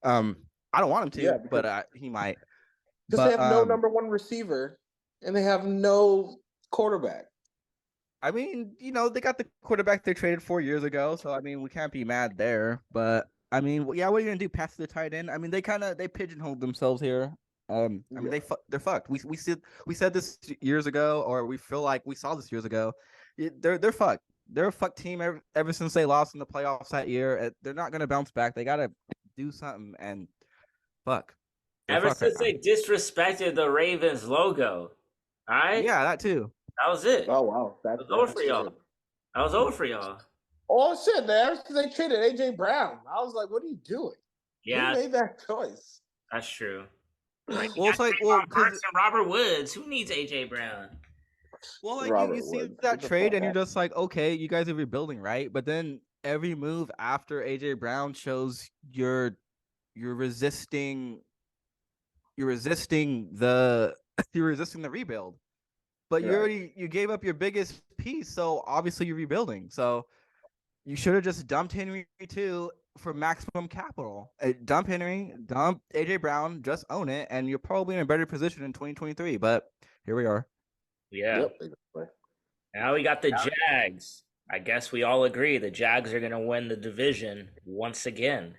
I don't want him to, but he might. Because they have no number 1 receiver, and they have no quarterback. I mean, they got the quarterback they traded 4 years ago, so I mean, we can't be mad there. But I mean, yeah, what are you gonna do? Pass the tight end? I mean, they pigeonholed themselves here. I mean, they're fucked. We said this years ago, or we feel like we saw this years ago. They're fucked. They're a fucked team ever since they lost in the playoffs that year. They're not gonna bounce back. They gotta do something and fuck. Ever since they disrespected the Ravens logo, all right? Yeah, that too. That was it. Oh wow, that was over for y'all. That was over for y'all. Oh shit, man! They traded AJ Brown. I was like, what are you doing? Yeah, who made that choice? That's true. Well, it's like because Robert Woods. Who needs AJ Brown? Well, like you see that trade, and you're just like, okay, you guys are rebuilding, right? But then every move after AJ Brown shows you're resisting the rebuild. But you gave up your biggest piece, so obviously you're rebuilding. So you should have just dumped Henry too for maximum capital. Dump Henry, dump AJ Brown, just own it, and you're probably in a better position in 2023. But here we are. Yeah. Yep, exactly. Now we got the Jags. I guess we all agree the Jags are gonna win the division once again.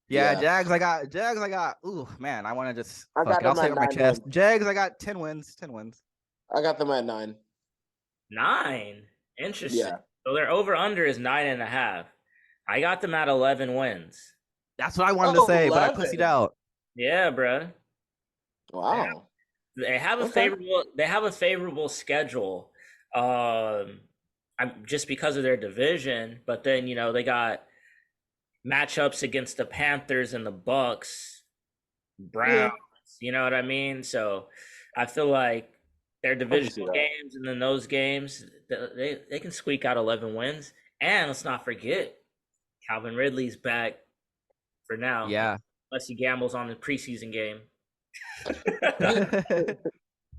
Yeah, Jags. I got. Ooh, man, I want to just. I'll say it on my chest. Jags. I got 10 wins. 10 wins. I got them at 9. 9. Interesting. Yeah. So their over under is 9.5. I got them at 11 wins. That's what I wanted to say, 11. But I pussied out. Yeah, bro. Wow. They have a favorable. They have a favorable schedule. Just because of their division, but then they got matchups against the Panthers and the Bucks, Browns. You know what I mean? So I feel like their divisional games and then those games, they can squeak out 11 wins. And let's not forget, Calvin Ridley's back for now. Yeah. Unless he gambles on the preseason game.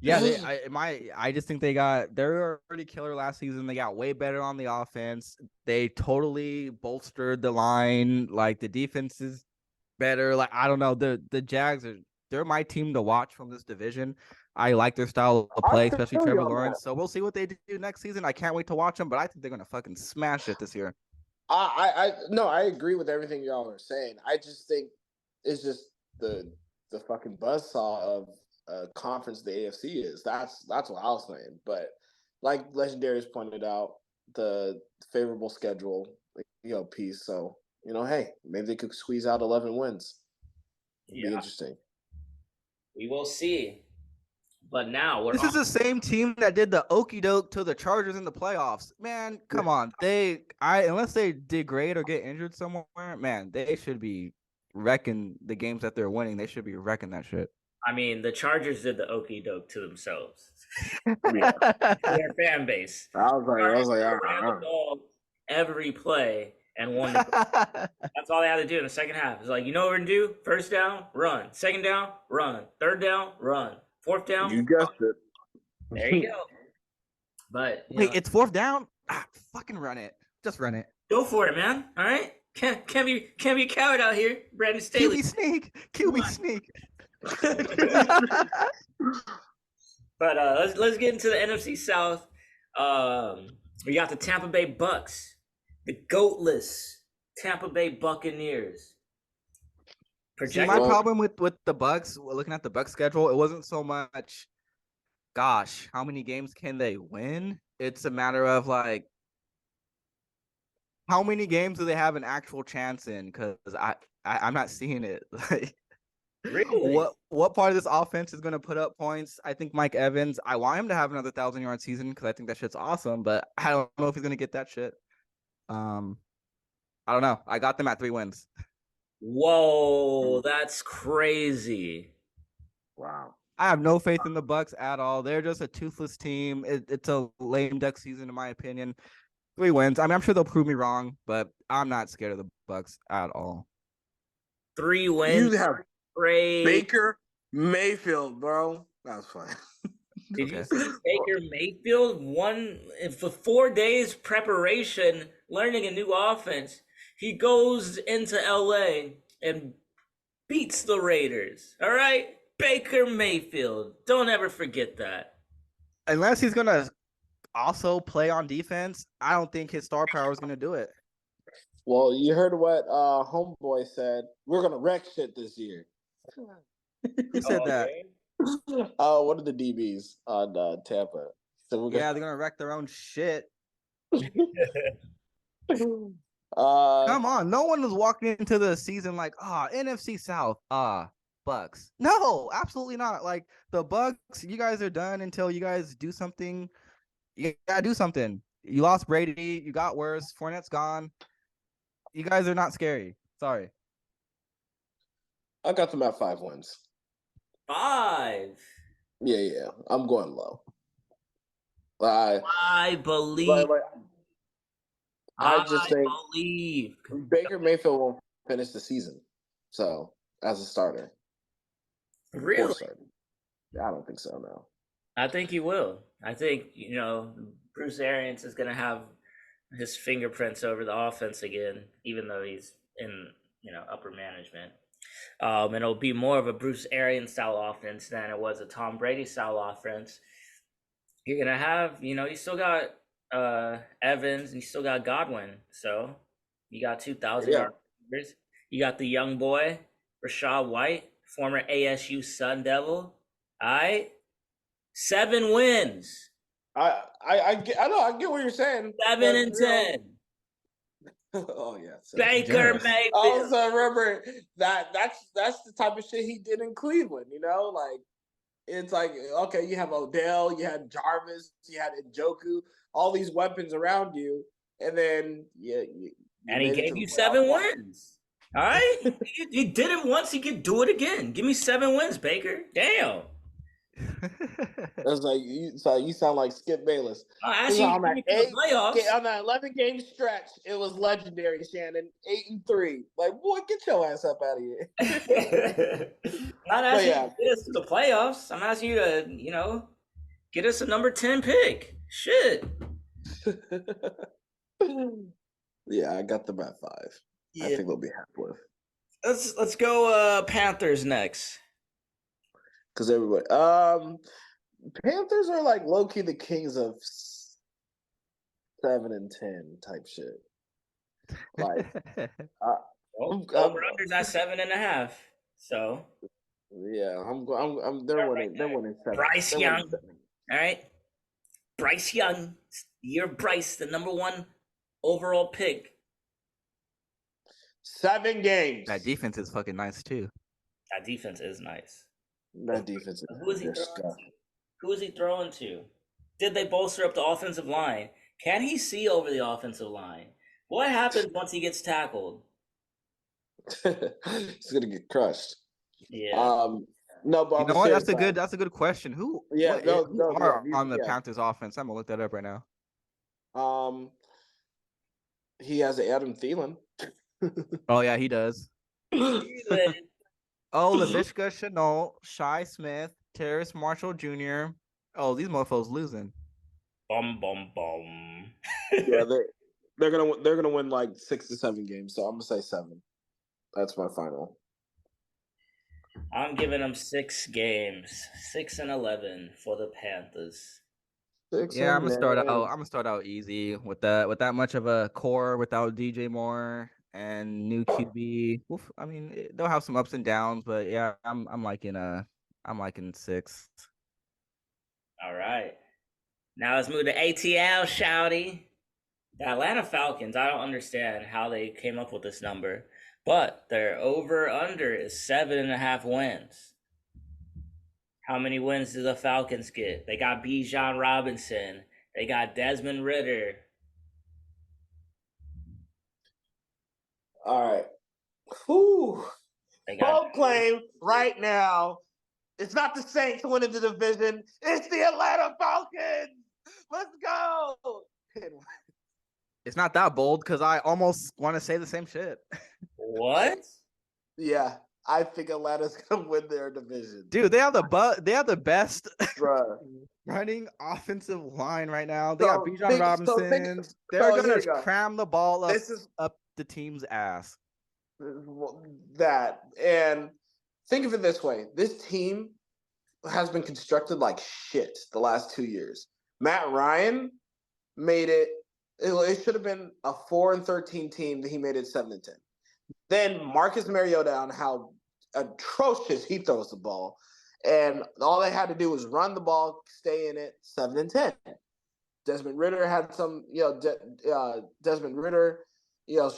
Yeah, I just think they were already killer last season. They got way better on the offense. They totally bolstered the line. Like the defense is better. Like I don't know, the Jags they're my team to watch from this division. I like their style of play, especially Trevor Lawrence. So we'll see what they do next season. I can't wait to watch them, but I think they're gonna fucking smash it this year. I agree with everything y'all are saying. I just think it's just the fucking buzzsaw of conference the AFC is. That's what I was saying. But like Legendary's pointed out, the favorable schedule, piece. So hey, maybe they could squeeze out 11 wins. It'd be interesting. We will see. But now this is the same team that did the okey doke to the Chargers in the playoffs. Man, come on. Unless they degrade or get injured somewhere, man, they should be wrecking the games that they're winning. They should be wrecking that shit. I mean, the Chargers did the okey doke to themselves. Their fan base. I was like, ran the ball every play and won. That's all they had to do in the second half. It's like, you know what we're gonna do? First down, run. Second down, run. Third down, run. Fourth down, you guessed it. There you go. But wait, it's fourth down? Fucking run it. Just run it. Go for it, man. All right. Can't be a coward out here, Brandon Staley. QB sneak. But let's get into the NFC South. We got the Tampa Bay Bucks, the goatless Tampa Bay Buccaneers. See, my problem with the Bucks, looking at the Bucks schedule, it wasn't so much, gosh, how many games can they win? It's a matter of like, how many games do they have an actual chance in? Because I'm not seeing it. Like, really? What part of this offense is going to put up points? I think Mike Evans, I want him to have another 1,000-yard season because I think that shit's awesome, but I don't know if he's going to get that shit. I don't know. I got them at 3 wins. Whoa, that's crazy. Wow. I have no faith in the Bucks at all. They're just a toothless team. It's a lame duck season, in my opinion. 3 wins. I mean, I'm sure they'll prove me wrong, but I'm not scared of the Bucks at all. 3 wins. You have Great. Baker Mayfield, bro. That's fine. Did you see Baker Mayfield won for 4 days preparation, learning a new offense? He goes into LA and beats the Raiders. All right? Baker Mayfield. Don't ever forget that. Unless he's going to also play on defense, I don't think his star power is going to do it. Well, you heard what Homeboy said. We're going to wreck shit this year. Who said that? One of the DBs on Tampa. So they're going to wreck their own shit. Come on, no one was walking into the season like, NFC South, Bucks. No, absolutely not. Like the Bucks, you guys are done until you guys do something. You gotta do something. You lost Brady, you got worse. Fournette's gone. You guys are not scary. Sorry. I got them at 5 wins. 5. Yeah. I'm going low. I believe. I just think believe Baker Mayfield won't finish the season. So, as a starter. Really? I don't think so, no. I think he will. I think, Bruce Arians is going to have his fingerprints over the offense again, even though he's in, upper management. And it'll be more of a Bruce Arians style offense than it was a Tom Brady style offense. You're going to have, you still got Evans, and you still got Godwin. So you got 2,000 yard receivers. You got the young boy, Rachaad White, former ASU Sun Devil. All right. 7 wins. I know, I get what you're saying. 7 and 10. Oh yeah. Baker Mayfield. I also remember that's the type of shit he did in Cleveland, like it's like, okay, you have Odell, you had Jarvis, you had Njoku, all these weapons around you, and then you and he gave you 7 wins. All right, he did it once. He could do it again. Give me 7 wins, Baker. Damn. It's like you sound like Skip Bayless. On that 11-game stretch, it was legendary, Shannon. 8-3. Like, boy, get your ass up out of here. I'm not asking you to get us to the playoffs. I'm asking you to, get us a number 10 pick. Shit. Yeah, I got them at 5. Yeah. I think they'll be happy with. Let's go Panthers next. Because everybody, Panthers are like low key the kings of 7 and 10 type shit. Like, over-under's at 7.5. So yeah, they're winning. They're winning 7. Bryce Young, all right. Bryce Young, you're Bryce, the number 1 overall pick. 7 games. That defense is fucking nice too. That defense is nice. That defense is Who is he throwing to? Did they bolster up the offensive line? Can he see over the offensive line? What happens once he gets tackled? He's gonna get crushed. Yeah. No, but you know what? That's a good question. Who? Yeah, who are on the Panthers offense? I'm gonna look that up right now. He has Adam Thielen. Oh yeah, he does. Oh, LaVishka Chenault, Shai Smith, Terrace Marshall Jr. Oh, these mofos losing. Bum bum bum. Yeah, they're gonna win like 6 to 7 games. So I'm gonna say 7. That's my final. I'm giving them 6 games, 6-11 for the Panthers. Yeah, I'm gonna start out easy with that much of a core without DJ Moore and new QB. Oof, I mean, they'll have some ups and downs, but yeah, I'm liking 6. All right. Now let's move to ATL, shouty. The Atlanta Falcons, I don't understand how they came up with this number, but their over-under is 7.5 wins. How many wins do the Falcons get? They got Bijan Robinson. They got Desmond Ridder. All right. Whew. Bold claim right now. It's not the Saints winning the division. It's the Atlanta Falcons. Let's go. It's not that bold because I almost want to say the same shit. What? Yeah, I think Atlanta's gonna win their division. Dude, they have the best running offensive line right now. They got Bijan Robinson. They're gonna cram the ball up the team's ass. And think of it this way: this team has been constructed like shit the last 2 years. Matt Ryan made it. It should have been a 4-13 team that he made it 7-10. Then Marcus Mariota on how atrocious he throws the ball, and all they had to do was run the ball, stay in it, 7-10. Desmond Ridder had some, Desmond Ridder,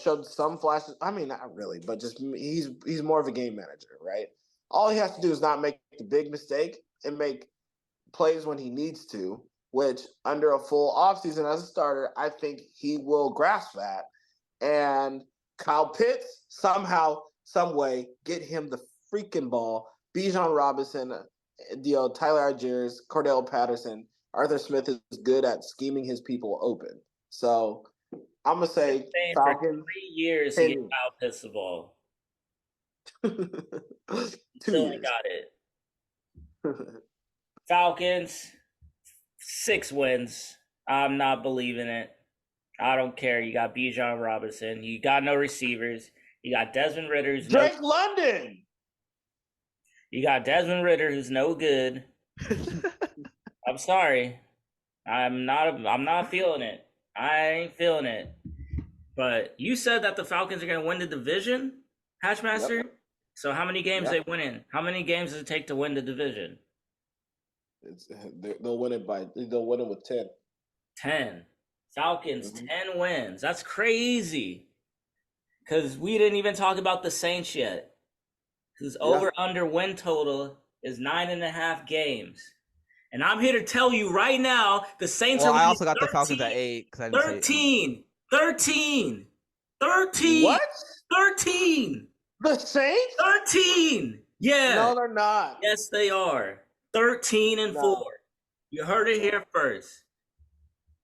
showed some flashes. I mean, not really, but just he's more of a game manager, right? All he has to do is not make the big mistake and make plays when he needs to, which under a full offseason as a starter, I think he will grasp that. And Kyle Pitts, somehow, some way, get him the freaking ball. Bijan Robinson, Tyler Algiers, Cordell Patterson, Arthur Smith is good at scheming his people open. So I'm going to say Falcons. For 3 years, he gets Kyle Pitts the ball. 2 years. Got it. Falcons, 6 wins. I'm not believing it. I don't care. You got Bijan Robinson. You got no receivers. You got Desmond Ridder. Drake London. You got Desmond Ridder, who's no good. I'm sorry. I'm not feeling it. I ain't feeling it. But you said that the Falcons are going to win the division, Hatchmaster? Yep. So how many games they win in? How many games does it take to win the division? They'll win it with 10. 10. Falcons, 10 wins. That's crazy. Because we didn't even talk about the Saints yet. Whose over-under win total is 9.5 games. And I'm here to tell you right now, the Saints are. I also got the Falcons at 8. 13. What? 13. The Saints? 13. Yeah. No, they're not. Yes, they are. 13-4. You heard it here first.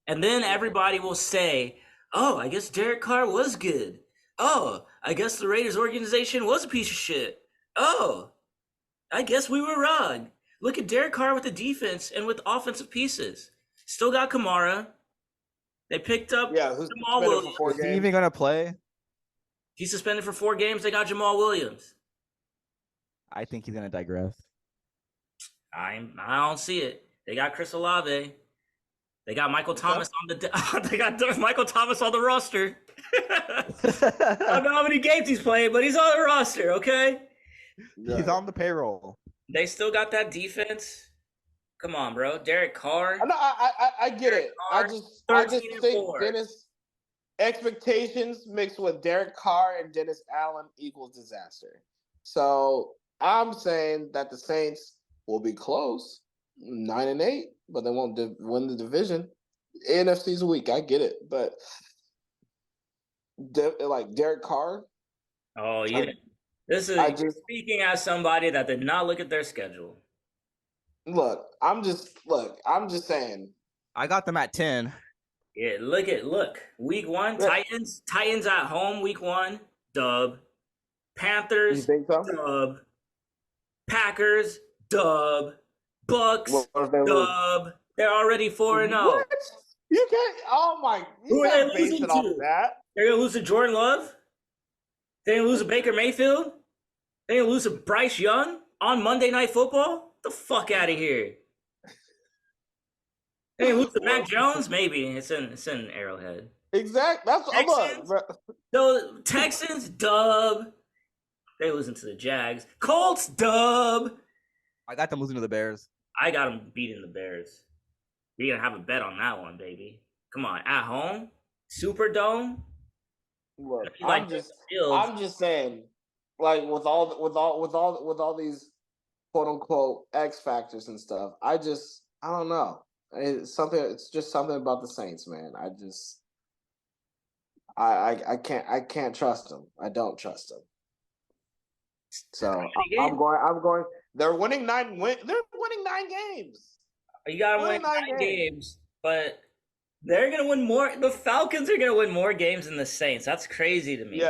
And then everybody will say, oh, I guess Derek Carr was good. Oh, I guess the Raiders organization was a piece of shit. Oh, I guess we were wrong. Look at Derek Carr with the defense and with offensive pieces. Still got Kamara. They picked up who's Jamal suspended Williams. for 4 Is he games? even gonna play? He's suspended for 4 games. They got Jamal Williams. I think he's gonna digress. I don't see it. They got Chris Olave. They got Michael Thomas on the. They got Michael Thomas on the roster. I don't know how many games he's played, but he's on the roster. Okay. He's on the payroll. They still got that defense. Come on, bro. Derek Carr. I get it. I just 13 and think 4. Dennis expectations mixed with Derek Carr and Dennis Allen equals disaster. So I'm saying that the Saints will be close, 9-8, but they won't win the division. AFC's weak. I get it, but like Derek Carr. Oh yeah. This is speaking as somebody that did not look at their schedule. Look, I'm just saying. I got them at 10. Yeah, look. Week 1, Titans at home. Week 1, dub. Panthers, You think so? dub. Packers, dub. Bucks, dub. They're already 4-0. What? You can't. Oh my! Who are they base losing it off to? that. They're gonna lose to Jordan Love. They're gonna lose to Baker Mayfield. They're gonna lose to Bryce Young on Monday Night Football. Get the fuck out of here. They're gonna lose to Mac Jones. Maybe it's in Arrowhead. Exactly. That's Texans, the Texans dub. They're losing to the Jags. Colts dub. I got them losing to the Bears. I got them beating the Bears. We're gonna have a bet on that one, baby. Come on, at home, Superdome. Look, Like I'm just saying, like with all these quote unquote X factors and stuff. I don't know. It's just something about the Saints, man. I can't trust them. I don't trust them. So I'm going. They're winning 9. They're winning 9 games. You gotta win 9 games, but they're gonna win more. The Falcons are gonna win more games than the Saints. That's crazy to me.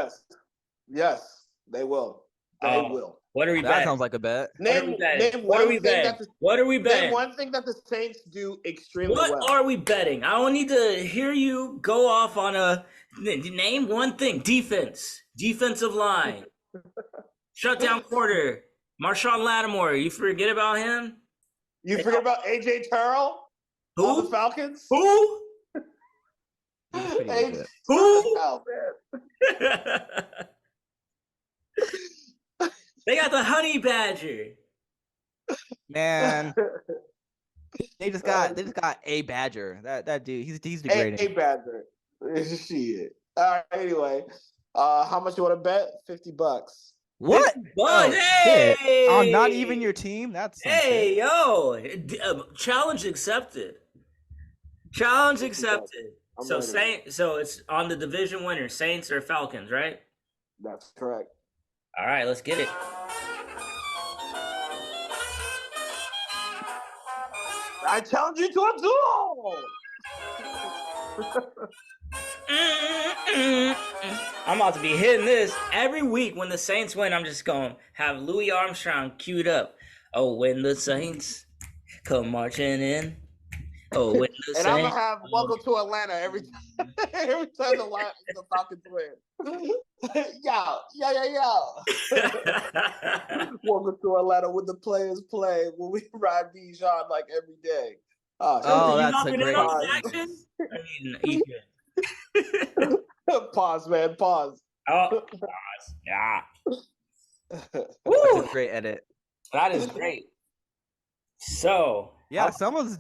Yes, they will. They will. What are we That betting? sounds like a bet. What are we betting? Name one thing that the Saints do extremely well. What are we betting? I don't need to hear you go off on a name one thing. Defensive line, shutdown quarter, Marshawn Lattimore. You forget about him? You forget about AJ Terrell? Who? On the Falcons? Who? Oh, man. They got the honey badger. Man, they just got a badger. That dude, he's degrading. A badger. Shit. All right. Anyway, how much you want to bet? $50. What? Oh, Shit. hey! On not even your team? That's hey, yo! Challenge accepted. Challenge accepted. So it's on the division winner, Saints or Falcons, right? That's correct. All right, let's get it. I challenge you to a duel. I'm about to be hitting this every week when the Saints win. I'm just going to have Louis Armstrong queued up. Oh, when the Saints come marching in. Oh, when the Saints. And I'm going to have Welcome to Atlanta every time the Falcons win. Yo. Welcome to Atlanta when the players play, when we ride Bijan like every day. That's a great action. I mean, Ethan. Pause, man. Pause. Oh, pause. Yeah. That's a great edit. That is great. So yeah, someone's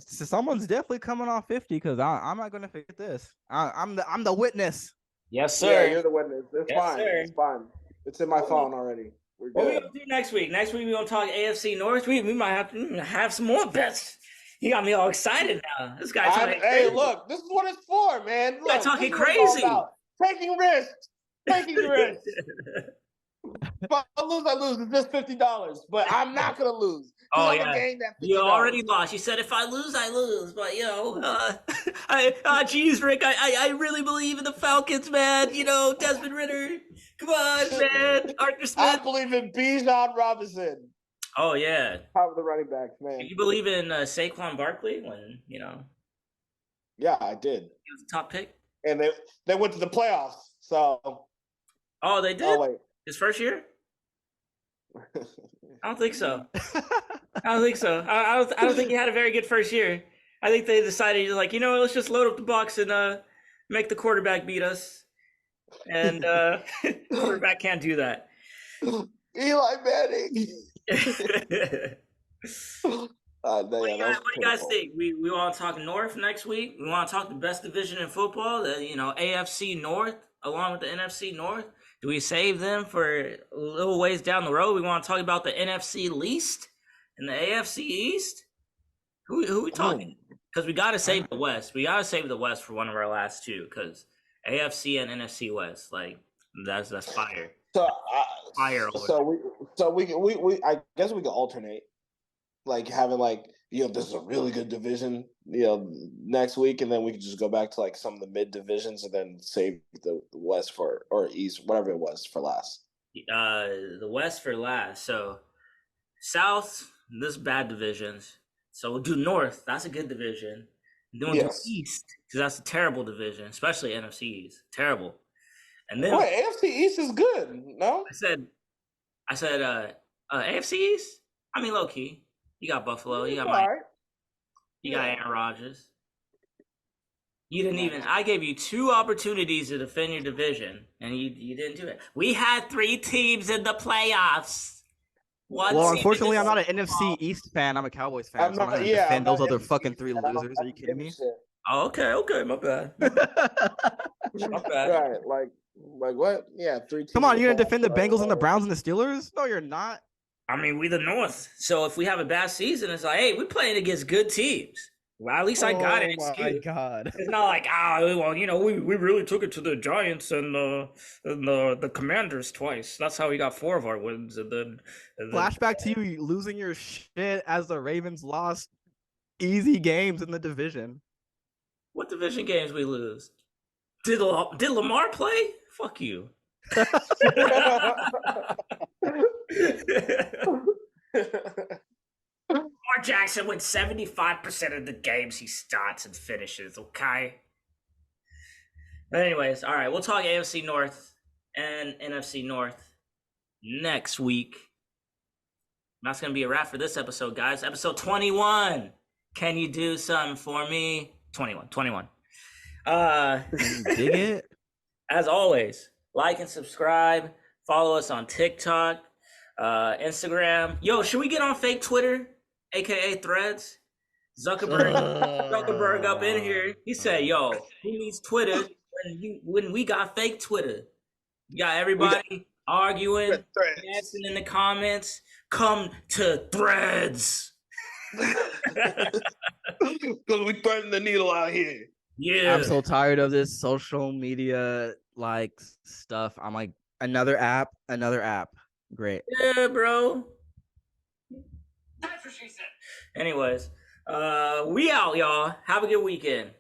definitely coming off 50 because I'm not gonna forget this. I'm the witness. Yes, sir. Yeah, you're the witness. It's fine. Sir. It's fine. It's in my phone already. We're good. What are we gonna do next week? Next week we're gonna talk AFC North. We might have to have some more bets. He got me all excited now. This guy talking crazy. Hey, look, this is what it's for, man. Look, talking crazy. Taking risks. If I lose. It's just $50. But I'm not gonna lose. Oh yeah, you already lost. You said if I lose, I lose. But geez, Rick, I really believe in the Falcons, man. You know, Desmond Ritter. Come on, man. Arthur Smith. I believe in Bijan Robinson. Oh yeah. Top of the running backs, man. Do you believe in Saquon Barkley when Yeah, I did. he was the top pick? And they went to the playoffs. So. Oh, they did. Oh wait. His first year? I don't think so. I don't think so. I don't think he had a very good first year. I think they decided like, let's just load up the box and make the quarterback beat us. And quarterback can't do that. Eli Manning. What do you guys think? We want to talk North next week. We want to talk the best division in football, the AFC North along with the NFC North. Do we save them for a little ways down the road? We want to talk about the NFC least and the AFC East. Who we talking? Because we got to save the West. We got to save the West for one of our last two. Because AFC and NFC West, like that's fire. So fire. We I guess we could alternate, like having this is a really good division, next week, and then we could just go back to like some of the mid divisions and then save the West or East, whatever it was, for last. The West for last. So South, this bad divisions. So we'll do North. That's a good division. And then we'll do East because that's a terrible division, especially NFC East. Terrible. And then AFC East is good. No, I said AFC East. I mean, low key. You got Buffalo. You got Mike. You got Aaron Rodgers. You didn't even. I gave you 2 opportunities to defend your division, and you didn't do it. We had 3 teams in the playoffs. Well, unfortunately, I'm not an NFC East fan. I'm a Cowboys fan. So I'm not going to defend those other fucking 3 losers. Are you kidding me? Oh, okay, my bad. My bad. Right, like what? Yeah, 3 teams. Come on, you're going to defend the Bengals and the Browns and the Steelers? No, you're not. I mean, we the North. So if we have a bad season, it's like, hey, we're playing against good teams. Well, at least I got an excuse. Oh my God. It's not like, we really took it to the Giants and the Commanders twice. That's how we got 4 of our wins. And then flashback to you losing your shit as the Ravens lost easy games in the division. What division games we lose? Did Lamar play? Fuck you. Lamar Jackson wins 75% of the games he starts and finishes, okay? But anyways, all right, we'll talk AFC North and NFC North next week. That's going to be a wrap for this episode, guys. Episode 21. Can you do something for me? 21. Dig it? As always, like and subscribe. Follow us on TikTok, Instagram. Yo, should we get on fake Twitter, aka Threads? Zuckerberg up in here. He said, "Yo, who needs Twitter when we got fake Twitter? You got everybody arguing, dancing in the comments. Come to Threads." Because we threading the needle out here. Yeah, I'm so tired of this social media stuff. I'm like, another app. Great. Yeah, bro. That's what she said. Anyways, we out, y'all. Have a good weekend.